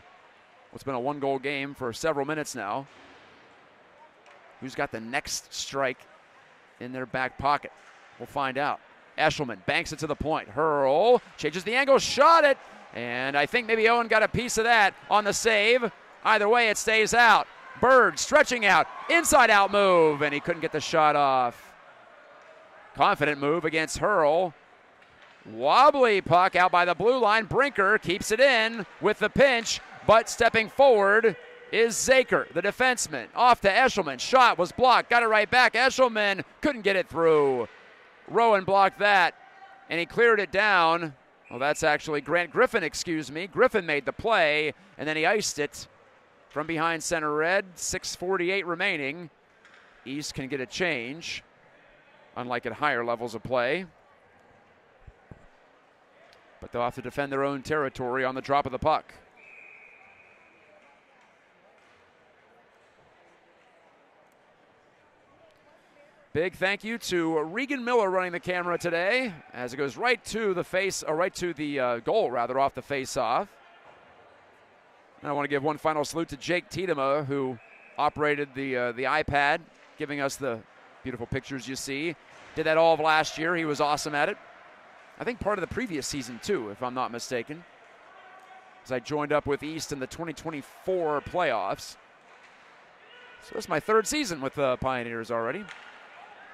what's been a 1-goal game for several minutes now. Who's got the next strike in their back pocket? We'll find out. Eshelman banks it to the point. Hurl changes the angle, shot it, and I think maybe Owen got a piece of that on the save. Either way, it stays out. Bird stretching out, inside-out move, and he couldn't get the shot off. Confident move against Hurl. Wobbly puck out by the blue line. Brinker keeps it in with the pinch, but stepping forward is Zaker, the defenseman. Off to Eshelman. Shot was blocked. Got it right back. Eshelman couldn't get it through. Rowan blocked that, and he cleared it down. Well, that's actually Grant Griffin, excuse me. Griffin made the play, and then he iced it from behind center red. 6:48 remaining. East can get a change, unlike at higher levels of play. But they'll have to defend their own territory on the drop of the puck. Big thank you to Regan Miller running the camera today as it goes right to the face, or right to the goal rather, off the face-off. And I want to give one final salute to Jake Tiedema, who operated the iPad, giving us the beautiful pictures you see. Did that all of last year. He was awesome at it. I think part of the previous season too, if I'm not mistaken. as I joined up with East in the 2024 playoffs. So it's my third season with the Pioneers already.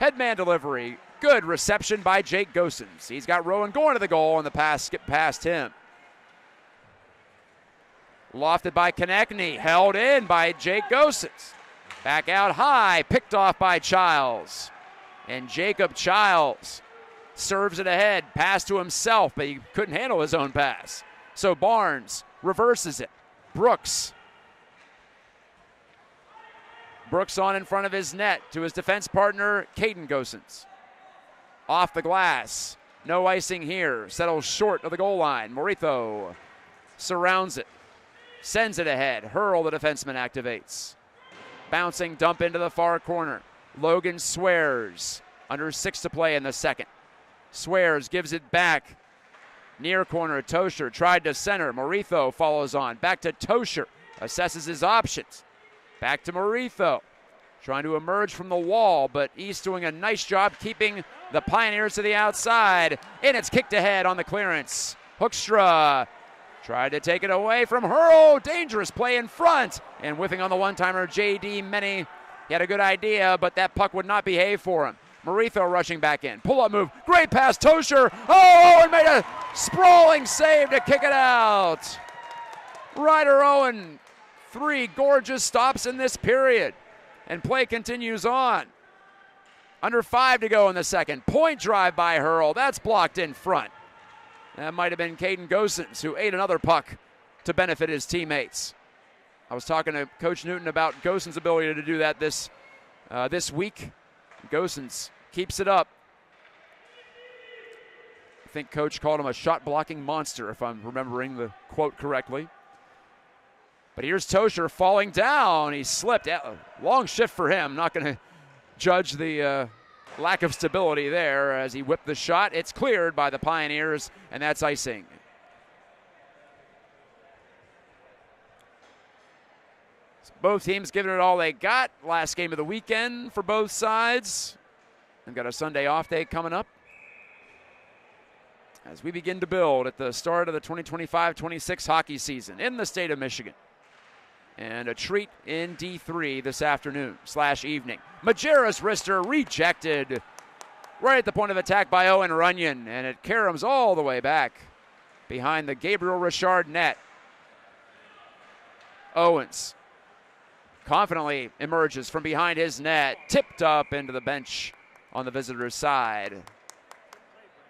Headman delivery. Good reception by Jake Gosens. He's got Rowan going to the goal, and the pass skipped past him. Lofted by Konechny, held in by Jake Gosens. Back out high, picked off by Childs. And Jacob Childs serves it ahead, pass to himself, but he couldn't handle his own pass. So Barnes reverses it. Brooks on in front of his net to his defense partner, Caden Gosens. Off the glass, no icing here, settles short of the goal line. Morito surrounds it, sends it ahead. Hurl, the defenseman, activates. Bouncing dump into the far corner. Logan Swears, under 6 to play in the second. Swears gives it back. Near corner, Tosher tried to center. Morito follows on. Back to Tosher, assesses his options. Back to Morito, trying to emerge from the wall, but East doing a nice job keeping the Pioneers to the outside. And it's kicked ahead on the clearance. Hoekstra tried to take it away from Hurl. Dangerous play in front. And whiffing on the one-timer, J.D. Meny. He had a good idea, but that puck would not behave for him. Morito rushing back in. Pull-up move. Great pass. Tosher. Oh, and made a sprawling save to kick it out. Ryder Owen. 3 gorgeous stops in this period. And play continues on. Under 5 to go in the second. Point drive by Hurl. That's blocked in front. That might have been Caden Gosens, who ate another puck to benefit his teammates. I was talking to Coach Newton about Gosens' ability to do that this week. Gosens keeps it up. I think Coach called him a shot-blocking monster, if I'm remembering the quote correctly. But here's Tosher falling down. He slipped. Long shift for him. Not going to judge the lack of stability there as he whipped the shot. It's cleared by the Pioneers, and that's icing. So both teams giving it all they got. Last game of the weekend for both sides. They've got a Sunday off day coming up as we begin to build at the start of the 2025-26 hockey season in the state of Michigan. And a treat in D3 this afternoon/evening. Majerus wrister rejected right at the point of attack by Owen Runyon, and it caroms all the way back behind the Gabriel Richard net. Owens confidently emerges from behind his net, tipped up into the bench on the visitor's side,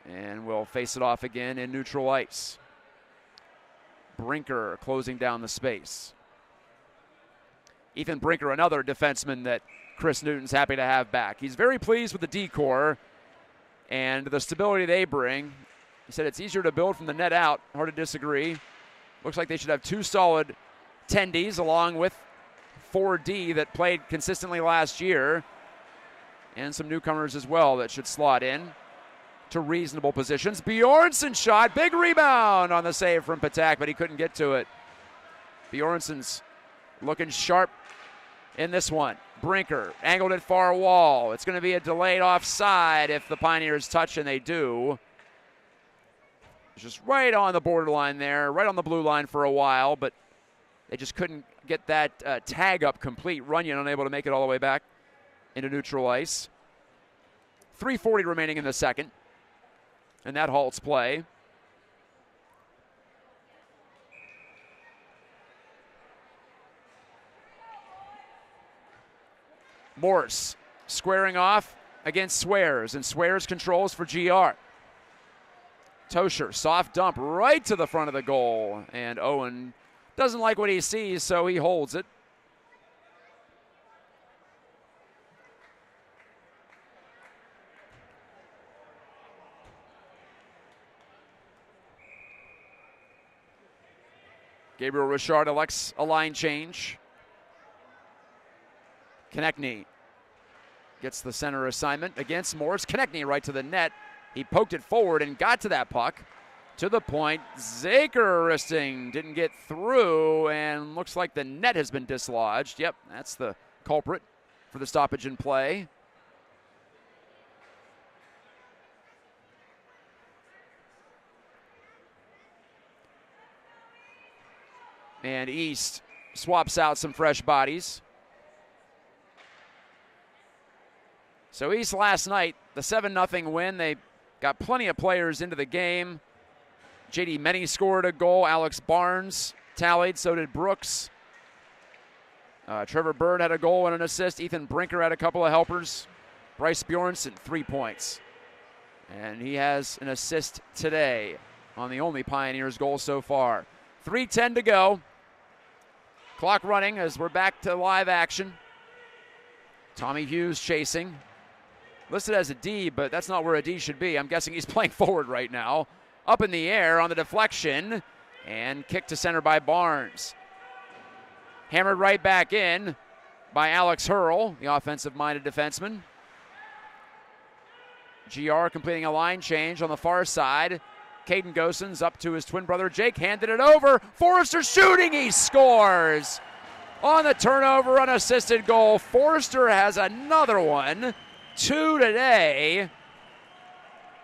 and will face it off again in neutral ice. Brinker closing down the space. Ethan Brinker, another defenseman that Chris Newton's happy to have back. He's very pleased with the D-core and the stability they bring. He said it's easier to build from the net out. Hard to disagree. Looks like they should have 2 solid 10Ds along with 4D that played consistently last year. And some newcomers as well that should slot in to reasonable positions. Bjornsson shot. Big rebound on the save from Patak, but he couldn't get to it. Bjornsson's looking sharp in this one. Brinker angled it far wall. It's going to be a delayed offside if the Pioneers touch, and they do. It's just right on the borderline there, right on the blue line for a while, but they just couldn't get that tag up complete. Runyon unable to make it all the way back into neutral ice. 3:40 remaining in the second, and that halts play. Morse squaring off against Swears, and Swears controls for GR. Tosher, soft dump right to the front of the goal, and Owen doesn't like what he sees, so he holds it. Gabriel Richard elects a line change. Konechny gets the center assignment against Morse. Konechny right to the net. He poked it forward and got to that puck. To the point, Zaker wristing, didn't get through, and looks like the net has been dislodged. Yep, that's the culprit for the stoppage in play. And East swaps out some fresh bodies. So East last night, the 7-0 win, they got plenty of players into the game. J.D. Menny scored a goal. Alex Barnes tallied. So did Brooks. Trevor Bird had a goal and an assist. Ethan Brinker had a couple of helpers. Bryce Bjornsson, 3 points. And he has an assist today on the only Pioneers goal so far. 3:10 to go. Clock running as we're back to live action. Tommy Hughes chasing. Listed as a D, but that's not where a D should be. I'm guessing he's playing forward right now. Up in the air on the deflection. And kicked to center by Barnes. Hammered right back in by Alex Hurl, the offensive-minded defenseman. GR completing a line change on the far side. Caden Gosens up to his twin brother Jake, handed it over. Forrester shooting, he scores! On the turnover, unassisted goal. Forrester has another one. 2 today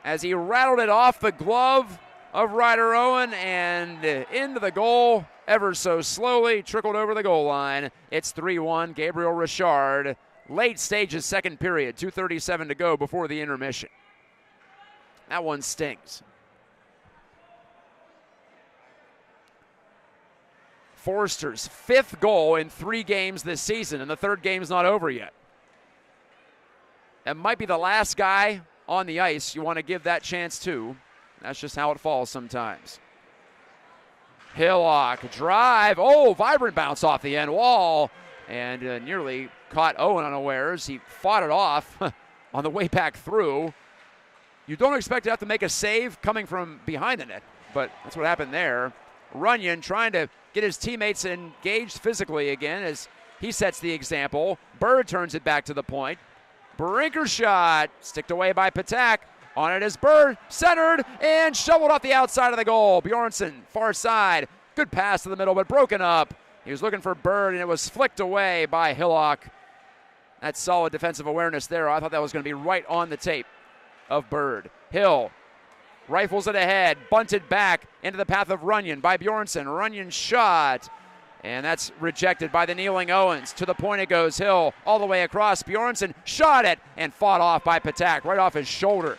as he rattled it off the glove of Ryder Owen and into the goal ever so slowly, trickled over the goal line. It's 3-1, Gabriel Richard. Late stages, second period, 2:37 to go before the intermission. That one stings. Forster's 5th goal in 3 games this season, and the 3rd game's not over yet. That might be the last guy on the ice you want to give that chance to. That's just how it falls sometimes. Hillock, drive. Oh, vibrant bounce off the end wall. And nearly caught Owen unawares. He fought it off on the way back through. You don't expect to have to make a save coming from behind the net, but that's what happened there. Runyon trying to get his teammates engaged physically again as he sets the example. Bird turns it back to the point. Brinker shot, sticked away by Patak. On it is Bird, centered, and shoveled off the outside of the goal. Bjornsson, far side. Good pass to the middle, but broken up. He was looking for Bird, and it was flicked away by Hillock. That's solid defensive awareness there. I thought that was going to be right on the tape of Bird. Hill rifles it ahead, bunted back into the path of Runyon by Bjornsson. Runyon shot, and that's rejected by the kneeling Owens. To the point it goes. Hill all the way across. Bjornsson shot it and fought off by Patak right off his shoulder.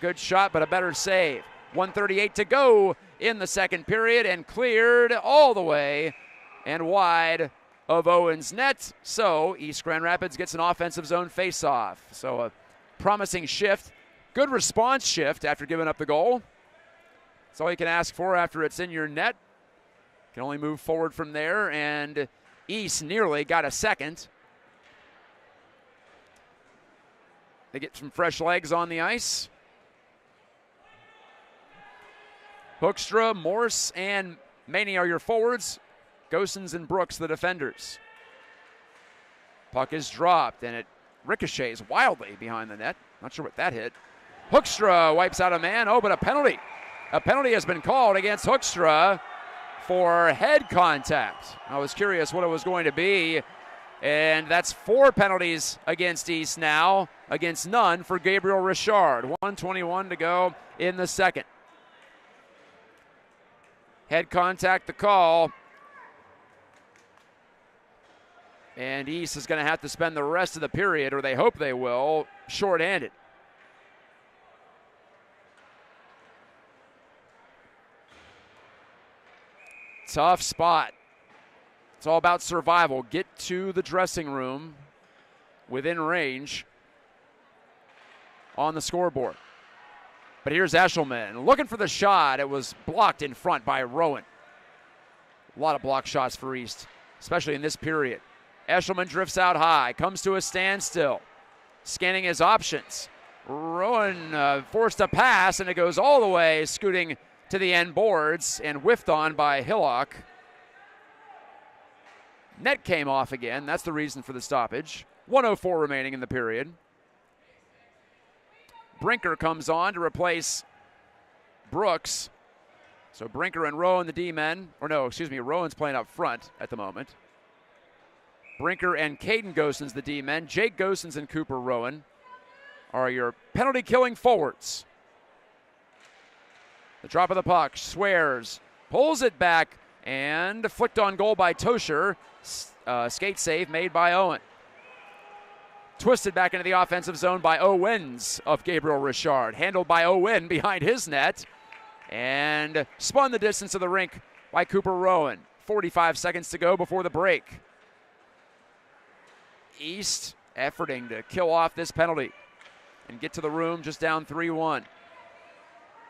Good shot, but a better save. 1:38 to go in the second period, and cleared all the way and wide of Owens' net. So East Grand Rapids gets an offensive zone faceoff. So a promising shift. Good response shift after giving up the goal. That's all you can ask for after it's in your net. Can only move forward from there, and East nearly got a second. They get some fresh legs on the ice. Hoekstra, Morse, and Maney are your forwards. Gosens and Brooks the defenders. Puck is dropped, and it ricochets wildly behind the net. Not sure what that hit. Hoekstra wipes out a man. Oh, but a penalty. A penalty has been called against Hoekstra for head contact. I was curious what it was going to be. And that's 4 penalties against East now, against none for Gabriel Richard. 1:21 to go in the second. Head contact, the call. And East is going to have to spend the rest of the period, or they hope they will, shorthanded. Tough spot. It's all about survival. Get to the dressing room within range on the scoreboard. But here's Eshelman looking for the shot. It was blocked in front by Rowan. A lot of block shots for East, especially in this period. Eshelman drifts out high, comes to a standstill, scanning his options. Rowan forced a pass, and it goes all the way, scooting to the end boards and whiffed on by Hillock. Net came off again. That's the reason for the stoppage. 1:04 remaining in the period. Brinker comes on to replace Brooks. So Brinker and Rowan, the D-men. Or no, excuse me, Rowan's playing up front at the moment. Brinker and Caden Gosens, the D-men. Jake Gosens and Cooper Rowan are your penalty-killing forwards. The drop of the puck. Swears. Pulls it back And flicked on goal by Tosher. Skate save made by Owen. Twisted back into the offensive zone by Owens of Gabriel Richard. Handled by Owen behind his net. And spun the distance of the rink by Cooper Rowan. 45 seconds to go before the break. East efforting to kill off this penalty and get to the room just down 3-1.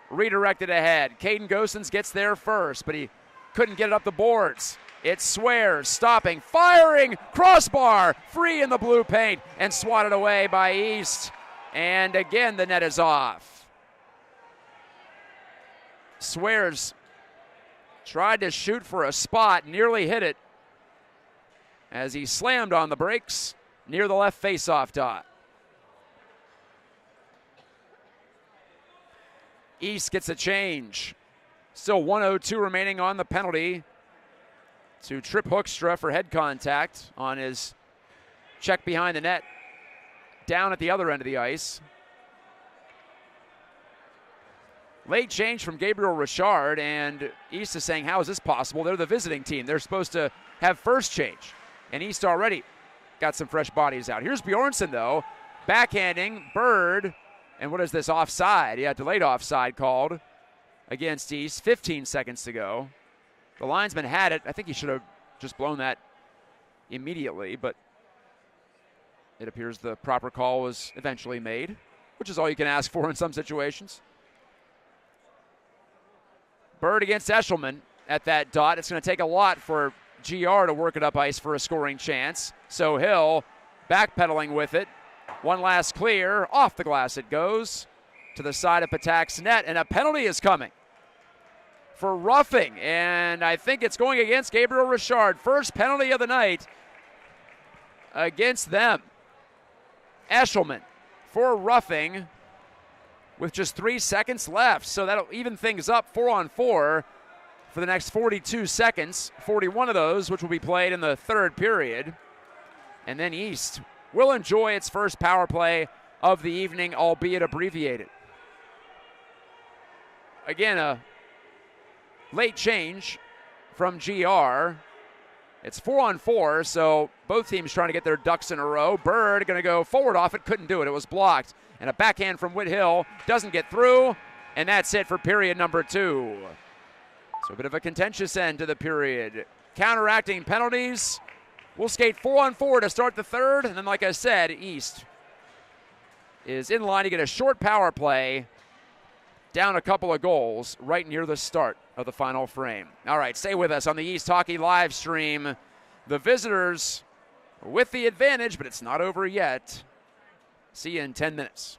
Redirected ahead. Caden Gosens gets there first, but he couldn't get it up the boards. It Swears, stopping, firing, crossbar, free in the blue paint, and swatted away by East. And again, the net is off. Swears tried to shoot for a spot, nearly hit it as he slammed on the brakes near the left face-off dot. East gets a change. Still 1:02 remaining on the penalty to trip Hoekstra for head contact on his check behind the net down at the other end of the ice. Late change from Gabriel Richard, and East is saying, how is this possible? They're the visiting team. They're supposed to have first change, and East already got some fresh bodies out. Here's Bjornsson, though, backhanding Bird, and what is this, offside? Yeah, delayed offside called against East. 15 seconds to go. The linesman had it. I think he should have just blown that immediately, but it appears the proper call was eventually made, which is all you can ask for in some situations. Bird against Eshelman at that dot. It's going to take a lot for GR to work it up ice for a scoring chance. So Hill backpedaling with it. One last clear. Off the glass it goes to the side of Patak's net, and a penalty is coming for roughing, and I think it's going against Gabriel Richard. First penalty of the night against them. Eshelman for roughing with just 3 seconds left, so that'll even things up 4-on-4 for the next 42 seconds, 41 of those which will be played in the third period. And then East will enjoy its first power play of the evening, albeit abbreviated. Again, a late change from GR. It's 4-on-4, so both teams trying to get their ducks in a row. Bird going to go forward off it, couldn't do it. It was blocked. And a backhand from Whithill doesn't get through, and that's it for period number 2. So a bit of a contentious end to the period. Counteracting penalties. We'll skate 4-on-4 to start the third, and then like I said, East is in line to get a short power play, down a couple of goals right near the start of the final frame. All right, stay with us on the East Hockey live stream. The visitors with the advantage, but it's not over yet. See you in 10 minutes.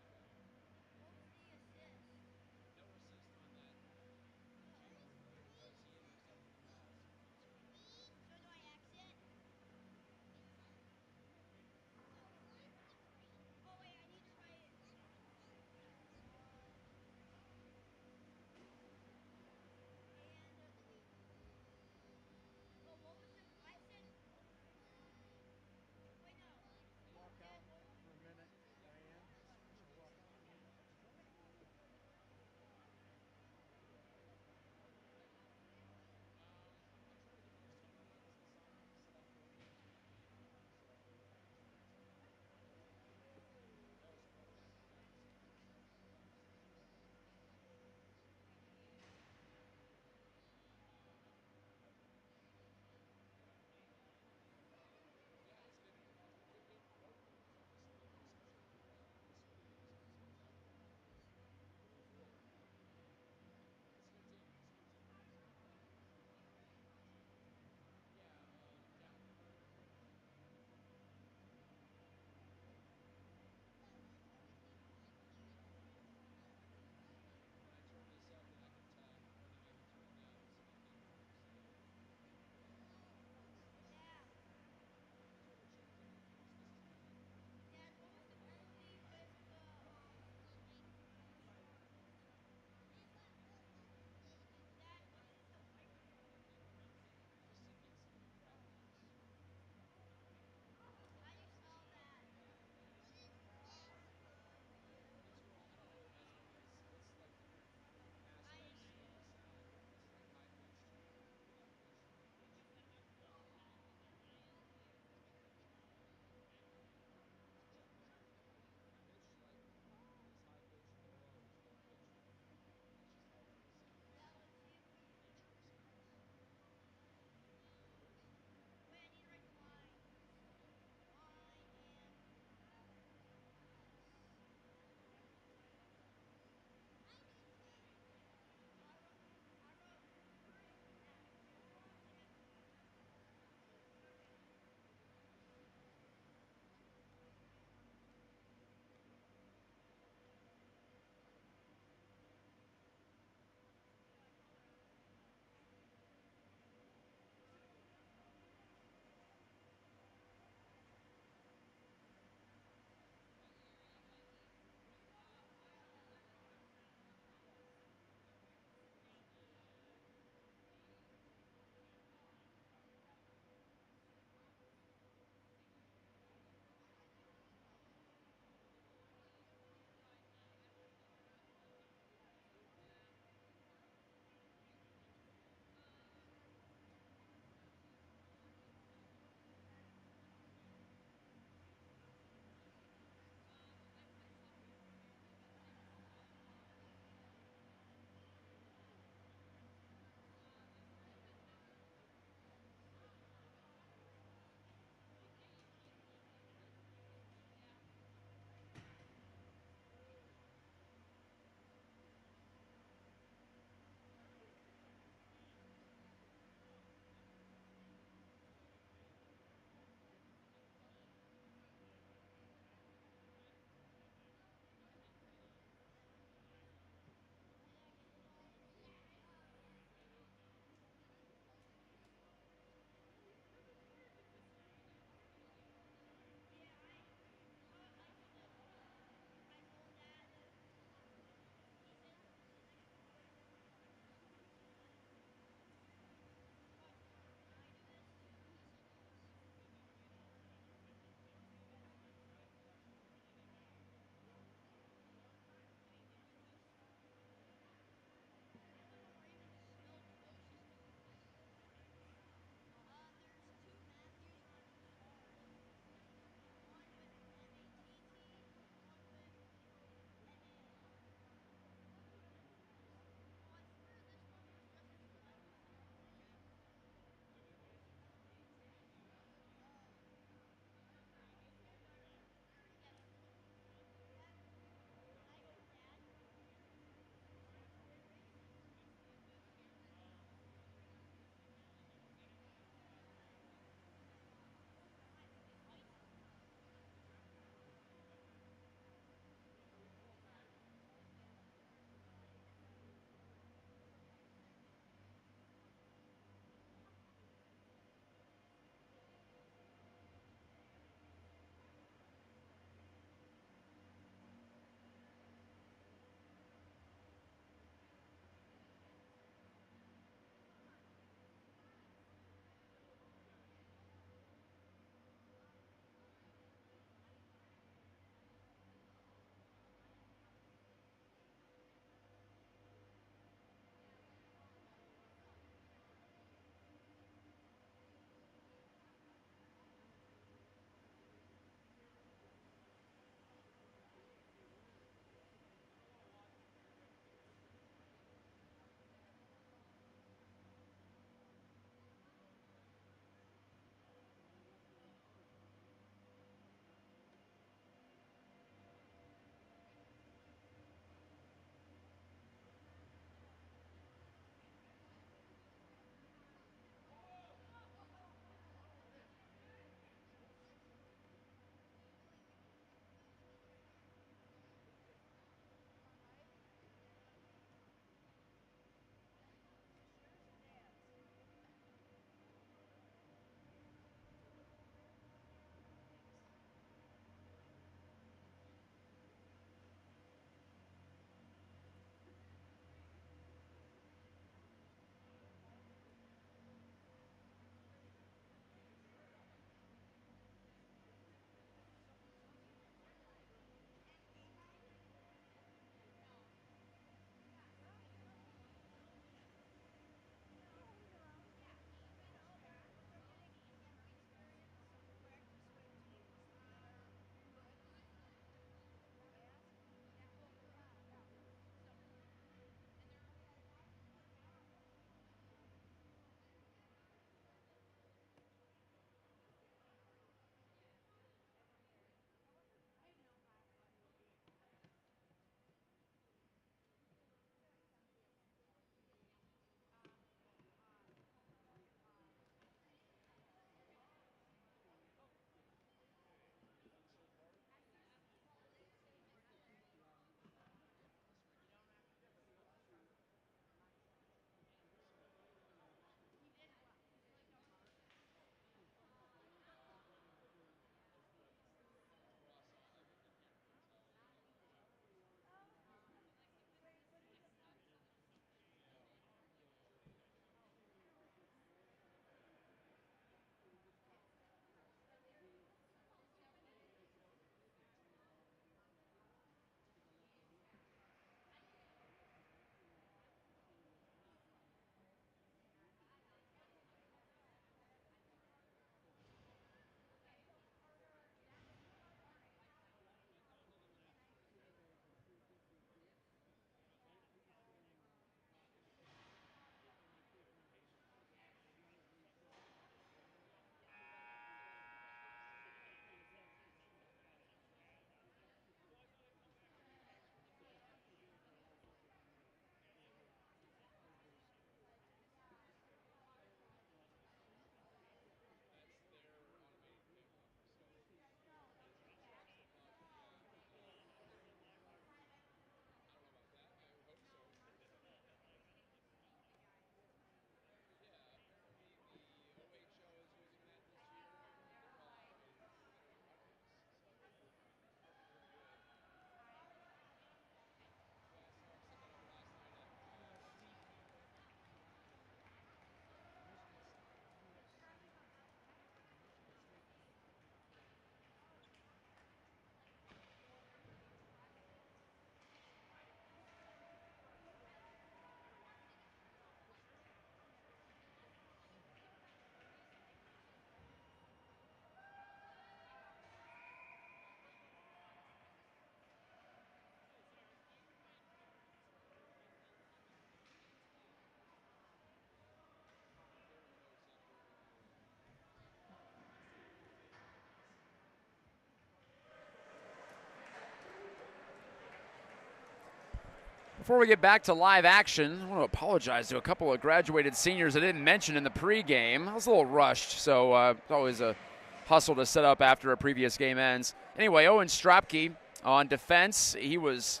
Before we get back to live action, I want to apologize to a couple of graduated seniors I didn't mention in the pregame. I was a little rushed, so it's always a hustle to set up after a previous game ends. Anyway, Owen Stropke on defense. He was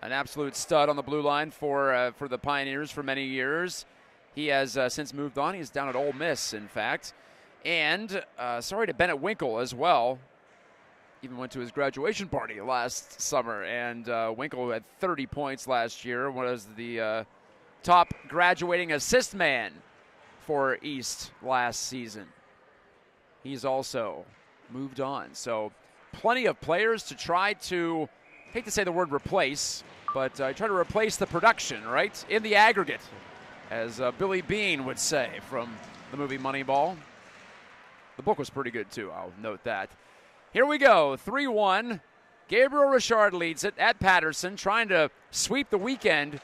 an absolute stud on the blue line for the Pioneers for many years. He has since moved on. He's down at Ole Miss, in fact. And sorry to Bennett Winkle as well. Even went to his graduation party last summer, and Winkle had 30 points last year. Was the top graduating assist man for East last season. He's also moved on. So plenty of players to try to, hate to say the word replace, but try to replace the production, right? In the aggregate, as Billy Beane would say from the movie Moneyball. The book was pretty good too, I'll note that. Here we go, 3-1. Gabriel Richard leads it at Patterson, trying to sweep the weekend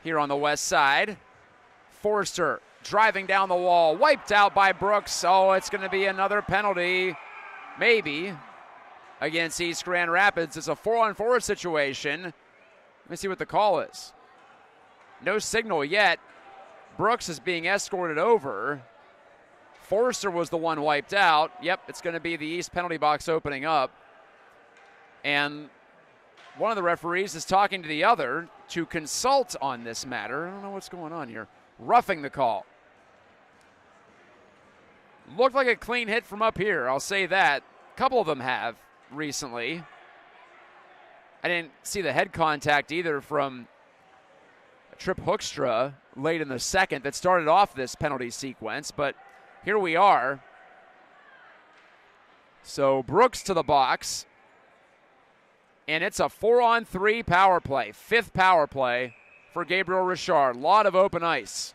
here on the west side. Forrester driving down the wall, wiped out by Brooks. Oh, it's going to be another penalty, maybe, against East Grand Rapids. It's a 4-on-4 situation. Let me see what the call is. No signal yet. Brooks is being escorted over. Forrester was the one wiped out. Yep, it's going to be the East penalty box opening up. And one of the referees is talking to the other to consult on this matter. I don't know what's going on here. Roughing the call. Looked like a clean hit from up here, I'll say that. A couple of them have recently. I didn't see the head contact either from Trip Hoekstra late in the second that started off this penalty sequence, but here we are. So Brooks to the box. And it's a 4-on-3 power play. 5th power play for Gabriel Richard. A lot of open ice.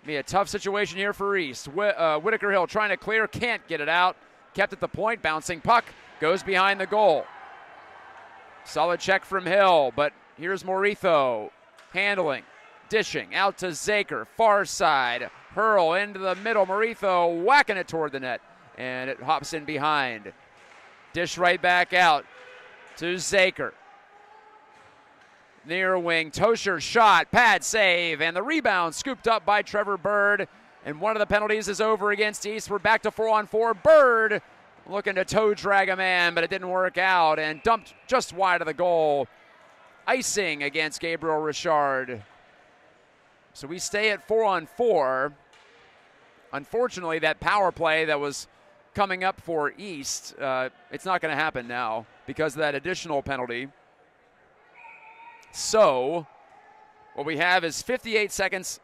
Be a tough situation here for East. Whitaker Hill trying to clear, can't get it out. Kept at the point, bouncing puck. Goes behind the goal. Solid check from Hill, but here's Moritho. Handling, dishing, out to Zaker. Far side. Hurl into the middle. Moritho whacking it toward the net. And it hops in behind. Dish right back out to Zaker. Near wing. Tosher shot. Pad save. And the rebound scooped up by Trevor Bird. And one of the penalties is over against East. We're back to 4-on-4. Bird looking to toe drag a man, but it didn't work out. And dumped just wide of the goal. Icing against Gabriel Richard. So we stay at 4-on-4. Unfortunately, that power play that was coming up for East, it's not going to happen now because of that additional penalty. So what we have is 58 seconds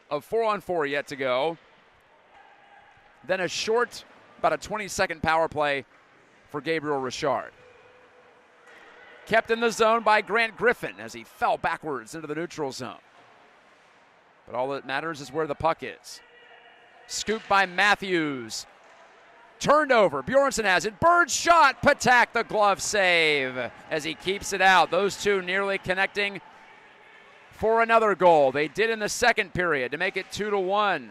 of 4-on-4 yet to go. Then a short, about a 20-second power play for Gabriel Richard. Kept in the zone by Grant Griffin as he fell backwards into the neutral zone. But all that matters is where the puck is. Scooped by Matthews. Turned over. Bjornsson has it. Bird shot. Patak the glove save as he keeps it out. Those two nearly connecting for another goal. They did in the second period to make it 2-1.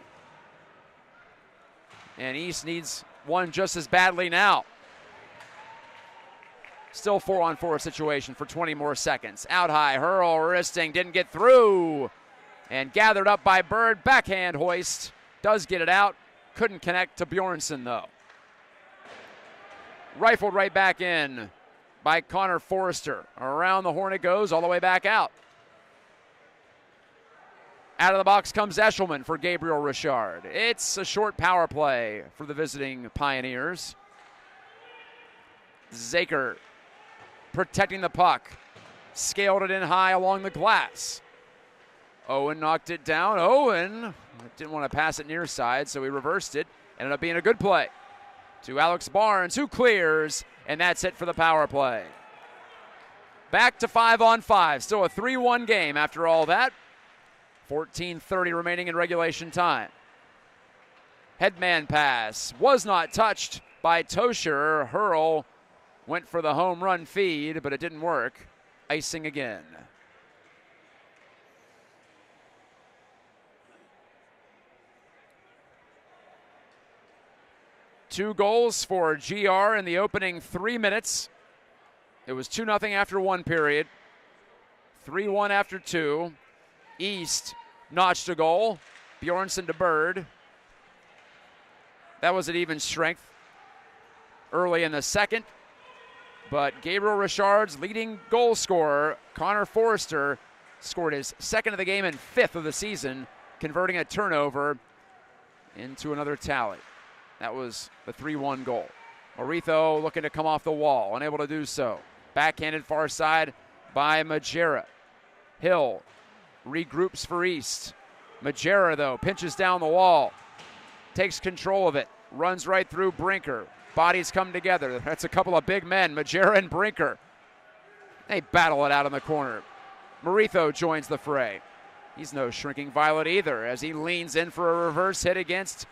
And East needs one just as badly now. Still 4-on-4 situation for 20 more seconds. Out high. Hurl wristing. Didn't get through. And gathered up by Bird. Backhand hoist. Does get it out. Couldn't connect to Bjornsson, though. Rifled right back in by Connor Forrester. Around the horn it goes, all the way back out. Out of the box comes Eshelman for Gabriel Richard. It's a short power play for the visiting Pioneers. Zaker protecting the puck. Scaled it in high along the glass. Owen knocked it down. Owen didn't want to pass it near side, so he reversed it. Ended up being a good play to Alex Barnes, who clears, and that's it for the power play. Back to 5-on-5. Still a 3-1 game after all that. 14:30 remaining in regulation time. Headman pass was not touched by Tosher. Hurl went for the home run feed, but it didn't work. Icing again. Two goals for GR in the opening 3 minutes. It was 2-0 after one period. 3-1 after 2. East notched a goal. Bjornsson to Bird. That was at even strength early in the second. But Gabriel Richard's leading goal scorer, Connor Forrester, scored his second of the game and fifth of the season, converting a turnover into another tally. That was the 3-1 goal. Moritho looking to come off the wall, unable to do so. Backhanded far side by Majera. Hill regroups for East. Majera, though, pinches down the wall, takes control of it, runs right through Brinker. Bodies come together. That's a couple of big men, Majera and Brinker. They battle it out in the corner. Moritho joins the fray. He's no shrinking violet either as he leans in for a reverse hit against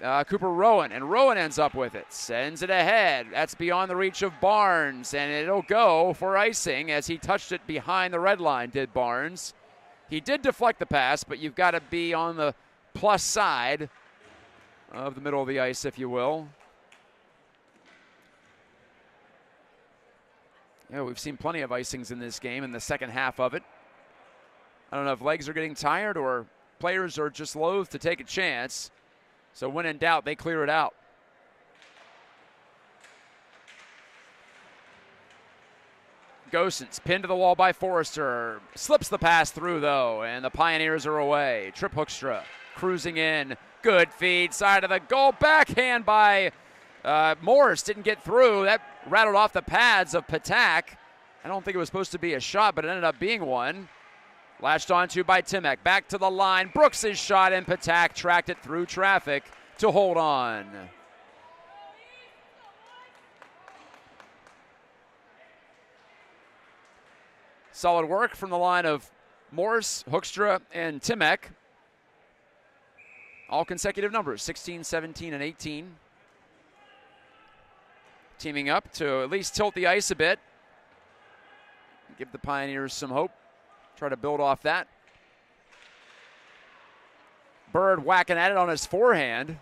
Cooper Rowan, and Rowan ends up with it. Sends it ahead. That's beyond the reach of Barnes, and it'll go for icing as he touched it behind the red line, did Barnes. He did deflect the pass, but you've got to be on the plus side of the middle of the ice, if you will. Yeah, we've seen plenty of icings in this game in the second half of it. I don't know if legs are getting tired or players are just loath to take a chance. So when in doubt, they clear it out. Gosens pinned to the wall by Forrester. Slips the pass through, though, and the Pioneers are away. Trip Hoekstra cruising in. Good feed, side of the goal. Backhand by Morris. Didn't get through. That rattled off the pads of Patak. I don't think it was supposed to be a shot, but it ended up being one. Latched onto by Timek. Back to the line. Brooks' shot, and Patak tracked it through traffic to hold on. Solid work from the line of Morse, Hoekstra, and Timek. All consecutive numbers, 16, 17, and 18. Teaming up to at least tilt the ice a bit. Give the Pioneers some hope. Try to build off that. Bird whacking at it on his forehand.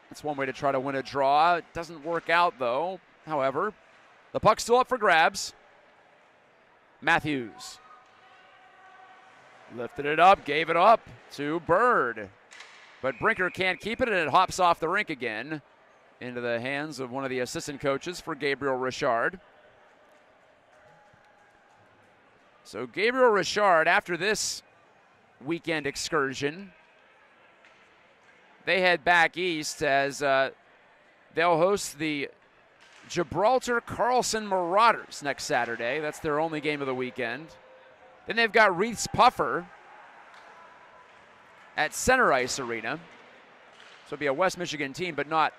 That's one way to try to win a draw. It doesn't work out, though. However, the puck's still up for grabs. Matthews lifted it up, gave it up to Bird. But Brinker can't keep it, and it hops off the rink again into the hands of one of the assistant coaches for Gabriel Richard. So Gabriel Richard, after this weekend excursion, they head back east as they'll host the Gibraltar Carlson Marauders next Saturday. That's their only game of the weekend. Then they've got Reith's Puffer at Center Ice Arena. So it'll be a West Michigan team, but not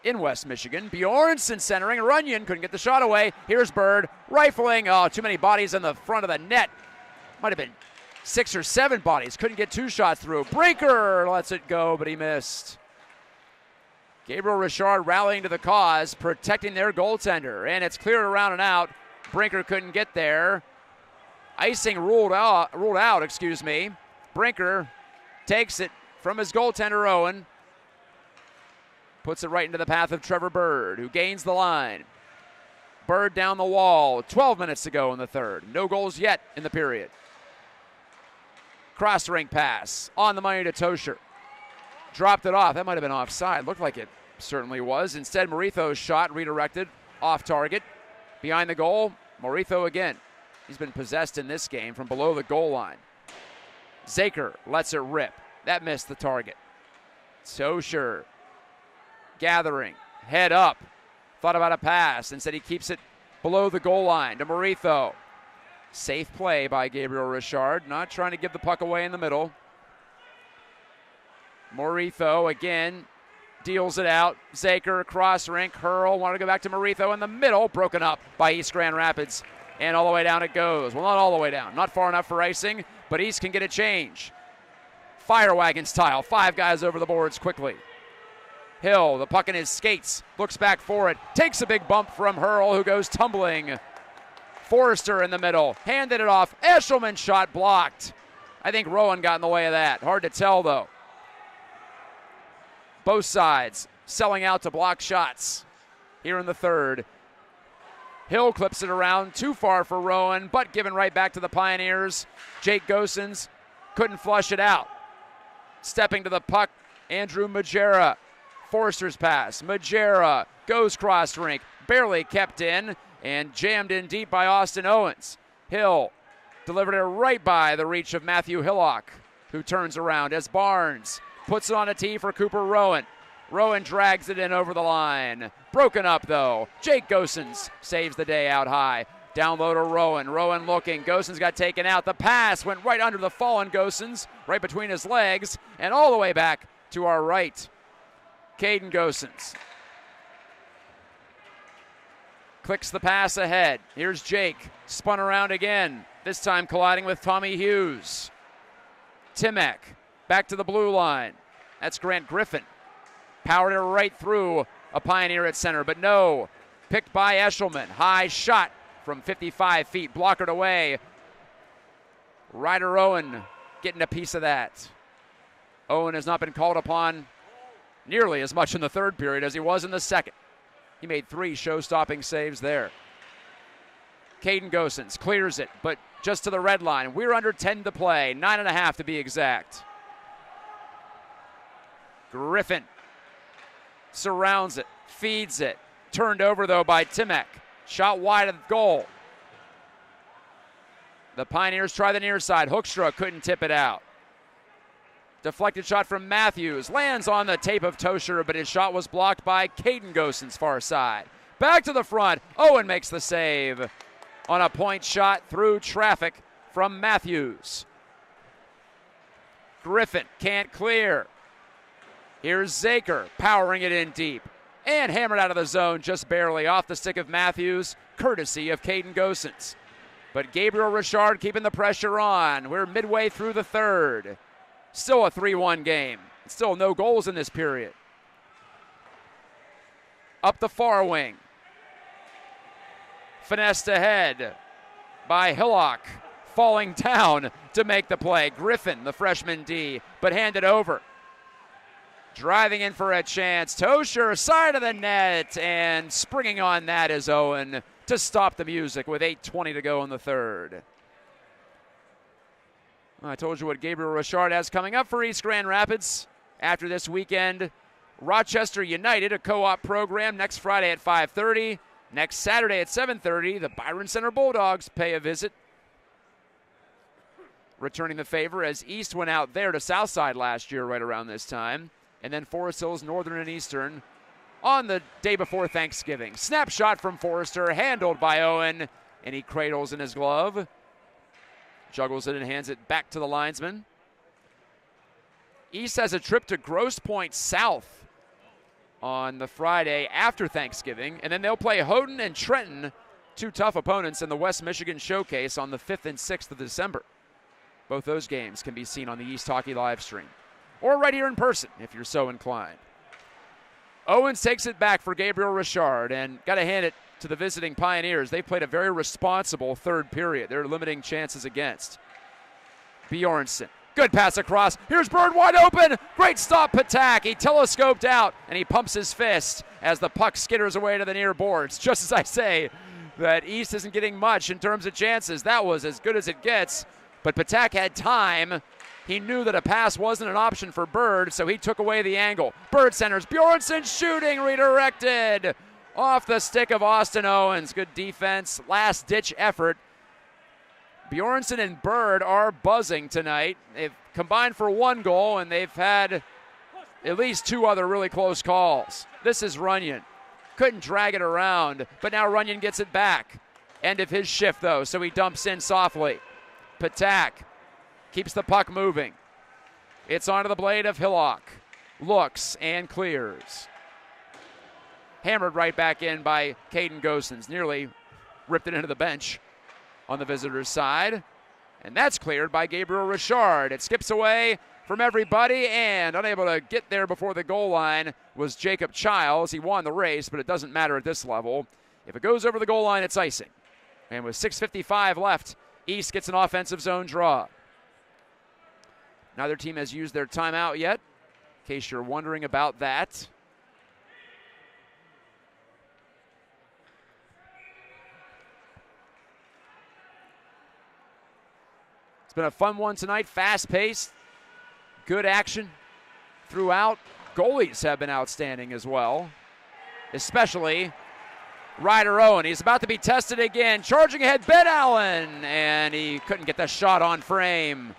in West Michigan. Bjornsson centering. Runyon couldn't get the shot away. Here's Bird rifling. Oh, too many bodies in the front of the net. Might have been 6 or 7 bodies. Couldn't get 2 shots through. Brinker lets it go, but he missed. Gabriel Richard rallying to the cause, protecting their goaltender. And it's cleared around and out. Brinker couldn't get there. Icing ruled out. Brinker takes it from his goaltender, Owen. Puts it right into the path of Trevor Bird, who gains the line. Bird down the wall. 12 minutes to go in the third. No goals yet in the period. Cross-rink pass. On the money to Tosher. Dropped it off. That might have been offside. Looked like it certainly was. Instead, Moritho's shot redirected off target. Behind the goal, Moritho again. He's been possessed in this game from below the goal line. Zaker lets it rip. That missed the target. Tosher gathering, head up. Thought about a pass. Instead, he keeps it below the goal line to Moritho. Safe play by Gabriel Richard. Not trying to give the puck away in the middle. Moritho again deals it out. Zaker cross rink. Hurl wanted to go back to Moritho in the middle. Broken up by East Grand Rapids. And all the way down it goes. Well, not all the way down. Not far enough for icing, but East can get a change. Fire wagon style. 5 guys over the boards quickly. Hill, the puck in his skates, looks back for it. Takes a big bump from Hurl, who goes tumbling. Forrester in the middle. Handed it off. Eshelman shot blocked. I think Rowan got in the way of that. Hard to tell, though. Both sides selling out to block shots here in the third. Hill clips it around, too far for Rowan, but given right back to the Pioneers. Jake Gosens couldn't flush it out. Stepping to the puck, Andrew Majera. Forster's pass. Majera goes cross rink, barely kept in, and jammed in deep by Austin Owens. Hill delivered it right by the reach of Matthew Hillock, who turns around as Barnes puts it on a tee for Cooper Rowan. Rowan drags it in over the line. Broken up, though. Jake Gosens saves the day out high. Down low to Rowan. Rowan looking. Gosens got taken out. The pass went right under the fallen Gosens, right between his legs, and all the way back to our right. Caden Gosens clicks the pass ahead. Here's Jake. Spun around again, this time colliding with Tommy Hughes. Timek back to the blue line. That's Grant Griffin. Powered it right through a Pioneer at center, but no. Picked by Eshelman. High shot from 55 feet. Blockered away. Ryder Owen getting a piece of that. Owen has not been called upon nearly as much in the third period as he was in the second. He made 3 show-stopping saves there. Caden Gosens clears it, but just to the red line. We're under 10 to play, 9.5 to be exact. Griffin surrounds it, feeds it. Turned over, though, by Timek. Shot wide of the goal. The Pioneers try the near side. Hoekstra couldn't tip it out. Deflected shot from Matthews. Lands on the tape of Tosher, but his shot was blocked by Caden Gosens' far side. Back to the front. Owen makes the save on a point shot through traffic from Matthews. Griffin can't clear. Here's Zaker powering it in deep and hammered out of the zone just barely off the stick of Matthews, courtesy of Caden Gosens. But Gabriel Richard keeping the pressure on. We're midway through the third. Still a 3-1 game. Still no goals in this period. Up the far wing. Finessed ahead by Hillock. Falling down to make the play. Griffin, the freshman D, but handed over. Driving in for a chance. Tosher, side of the net, and springing on that is Owen to stop the music with 8:20 to go in the third. I told you what Gabriel Richard has coming up for East Grand Rapids after this weekend. Rochester United, a co-op program, next Friday at 5:30. Next Saturday at 7:30, the Byron Center Bulldogs pay a visit. Returning the favor as East went out there to Southside last year right around this time. And then Forest Hills, Northern and Eastern on the day before Thanksgiving. Snapshot from Forrester, handled by Owen, and he cradles in his glove. Juggles it and hands it back to the linesman. East has a trip to Grosse Pointe South on the Friday after Thanksgiving, and then they'll play Houghton and Trenton, 2 tough opponents in the West Michigan Showcase on the 5th and 6th of December. Both those games can be seen on the East Hockey live stream, or right here in person if you're so inclined. Owens takes it back for Gabriel Richard, and got to hand it to the visiting Pioneers. They played a very responsible third period. They're limiting chances against. Bjornsson, good pass across. Here's Bird wide open. Great stop, Patak. He telescoped out, and he pumps his fist as the puck skitters away to the near boards. Just as I say that East isn't getting much in terms of chances. That was as good as it gets, but Patak had time. He knew that a pass wasn't an option for Bird, so he took away the angle. Bird centers. Bjornsson shooting, redirected off the stick of Austin Owens. Good defense, last-ditch effort. Bjornsson and Bird are buzzing tonight. They've combined for 1 goal, and they've had at least 2 other really close calls. This is Runyon. Couldn't drag it around, but now Runyon gets it back. End of his shift, though, so he dumps in softly. Patak keeps the puck moving. It's onto the blade of Hillock. Looks and clears. Hammered right back in by Caden Gosens. Nearly ripped it into the bench on the visitors' side. And that's cleared by Gabriel Richard. It skips away from everybody, and unable to get there before the goal line was Jacob Childs. He won the race, but it doesn't matter at this level. If it goes over the goal line, it's icing. And with 6:55 left, East gets an offensive zone draw. Neither team has used their timeout yet, in case you're wondering about that. It's been a fun one tonight, fast-paced, good action throughout. Goalies have been outstanding as well, especially Ryder Owen. He's about to be tested again, charging ahead, Ben Allen, and he couldn't get the shot on frame.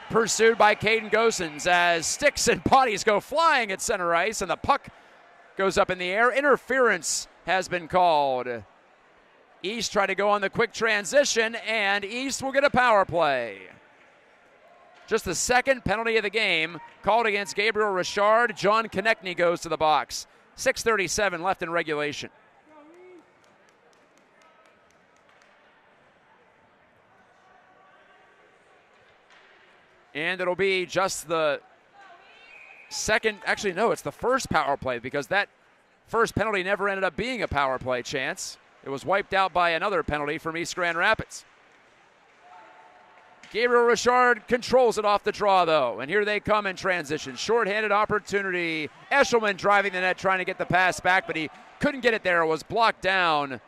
Pursued by Caden Gosens as sticks and bodies go flying at center ice, and the puck goes up in the air. Interference has been called. East tried to go on the quick transition, and East will get a power play. Just the second penalty of the game called against Gabriel Richard. John Konechny goes to the box. 6:37 left in regulation. And it'll be just the second, actually no, it's the first power play, because that first penalty never ended up being a power play chance. It was wiped out by another penalty from East Grand Rapids. Gabriel Richard controls it off the draw, though, and here they come in transition. Short-handed opportunity. Eshelman driving the net, trying to get the pass back, but he couldn't get it there. It was blocked down.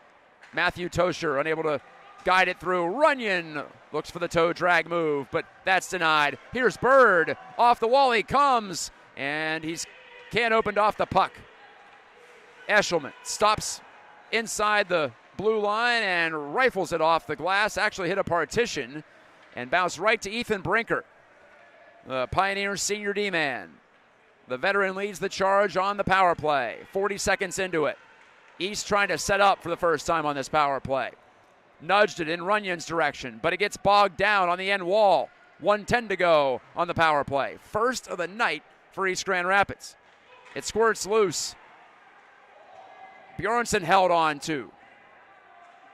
Matthew Tosher unable to guide it through. Runyon looks for the toe drag move, but that's denied. Here's Bird. Off the wall he comes, and he's can't open off the puck. Eshelman stops inside the blue line and rifles it off the glass. Actually hit a partition and bounced right to Ethan Brinker, the Pioneers senior D-man. The veteran leads the charge on the power play. 40 seconds into it. East trying to set up for the first time on this power play. Nudged it in Runyon's direction, but it gets bogged down on the end wall. 1:10 to go on the power play. First of the night for East Grand Rapids. It squirts loose. Bjornsson held on to,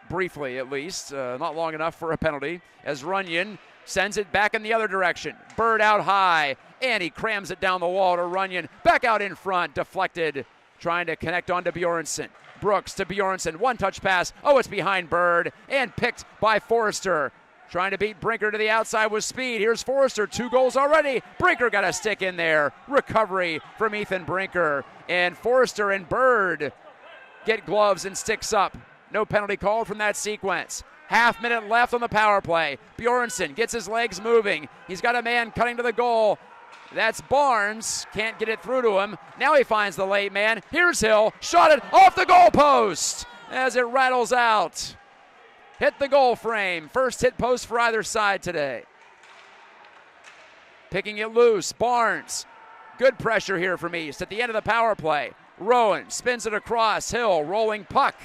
briefly at least, not long enough for a penalty, as Runyon sends it back in the other direction. Bird out high, and he crams it down the wall to Runyon. Back out in front, deflected, trying to connect onto Bjornsson. Brooks to Bjornsson, one-touch pass. Oh, it's behind Bird, and picked by Forrester. Trying to beat Brinker to the outside with speed. Here's Forrester, 2 goals already. Brinker got a stick in there. Recovery from Ethan Brinker, and Forrester and Bird get gloves and sticks up. No penalty called from that sequence. Half minute left on the power play. Bjornsson gets his legs moving. He's got a man cutting to the goal. That's Barnes. Can't get it through to him. Now he finds the late man. Here's Hill. Shot it off the goal post as it rattles out. Hit the goal frame. First hit post for either side today. Picking it loose. Barnes. Good pressure here from East at the end of the power play. Rowan spins it across. Hill rolling puck,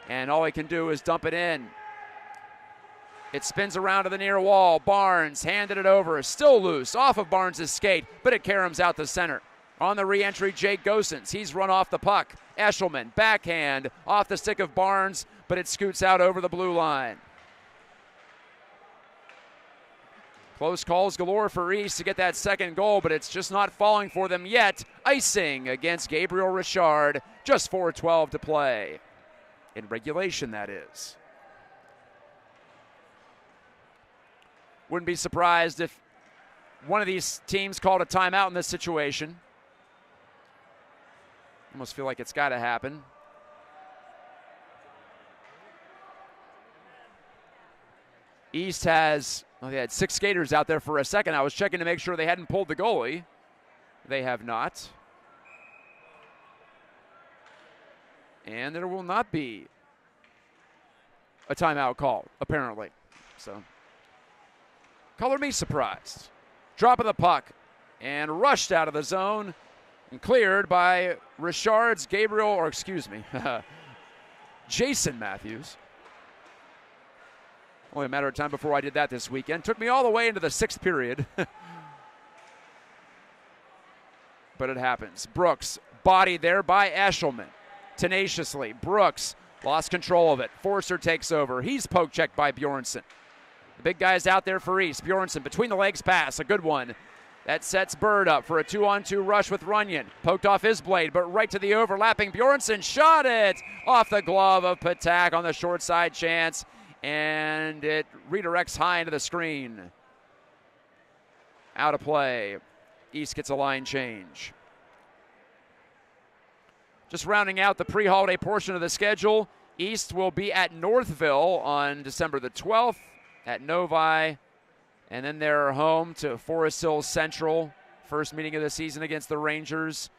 and all he can do is dump it in. It spins around to the near wall. Barnes handed it over. Still loose off of Barnes' skate, but it caroms out the center. On the re-entry, Jake Gosens. He's run off the puck. Eshelman, backhand, off the stick of Barnes, but it scoots out over the blue line. Close calls galore for East to get that second goal, but it's just not falling for them yet. Icing against Gabriel Richard. Just 4:12 to play. In regulation, that is. Wouldn't be surprised if one of these teams called a timeout in this situation. Almost feel like it's got to happen. East has, well, they had 6 skaters out there for a second. I was checking to make sure they hadn't pulled the goalie. They have not. And there will not be a timeout call, apparently. So, color me surprised. Drop of the puck and rushed out of the zone and cleared by Jason Matthews. Only a matter of time before I did that this weekend. Took me all the way into the 6th period. But it happens. Brooks, bodied there by Eshelman. Tenaciously. Brooks lost control of it. Forster takes over. He's poke checked by Bjornsson. The big guy's out there for East. Bjornsson between the legs pass. A good one. That sets Bird up for a 2-on-2 rush with Runyon. Poked off his blade, but right to the overlapping Bjornsson. Shot it off the glove of Patak on the short side chance. And it redirects high into the screen. Out of play. East gets a line change. Just rounding out the pre-holiday portion of the schedule, East will be at Northville on December the 12th, at Novi And then they're home to Forest Hills Central, first meeting of the season against the Rangers.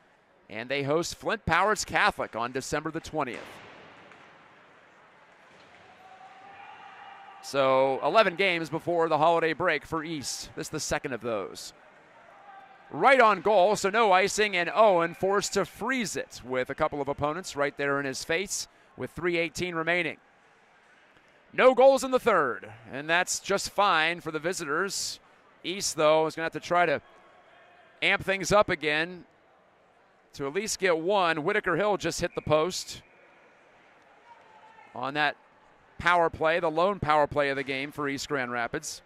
And they host Flint Powers Catholic on December the 20th. So 11 games before the holiday break for East. This is the second of those. Right on goal, so no icing, and Owen forced to freeze it with a couple of opponents right there in his face with 3:18 remaining. No goals in the third, and that's just fine for the visitors. East, though, is going to have to try to amp things up again to at least get one. Whitaker Hill just hit the post on that power play, the lone power play of the game for East Grand Rapids.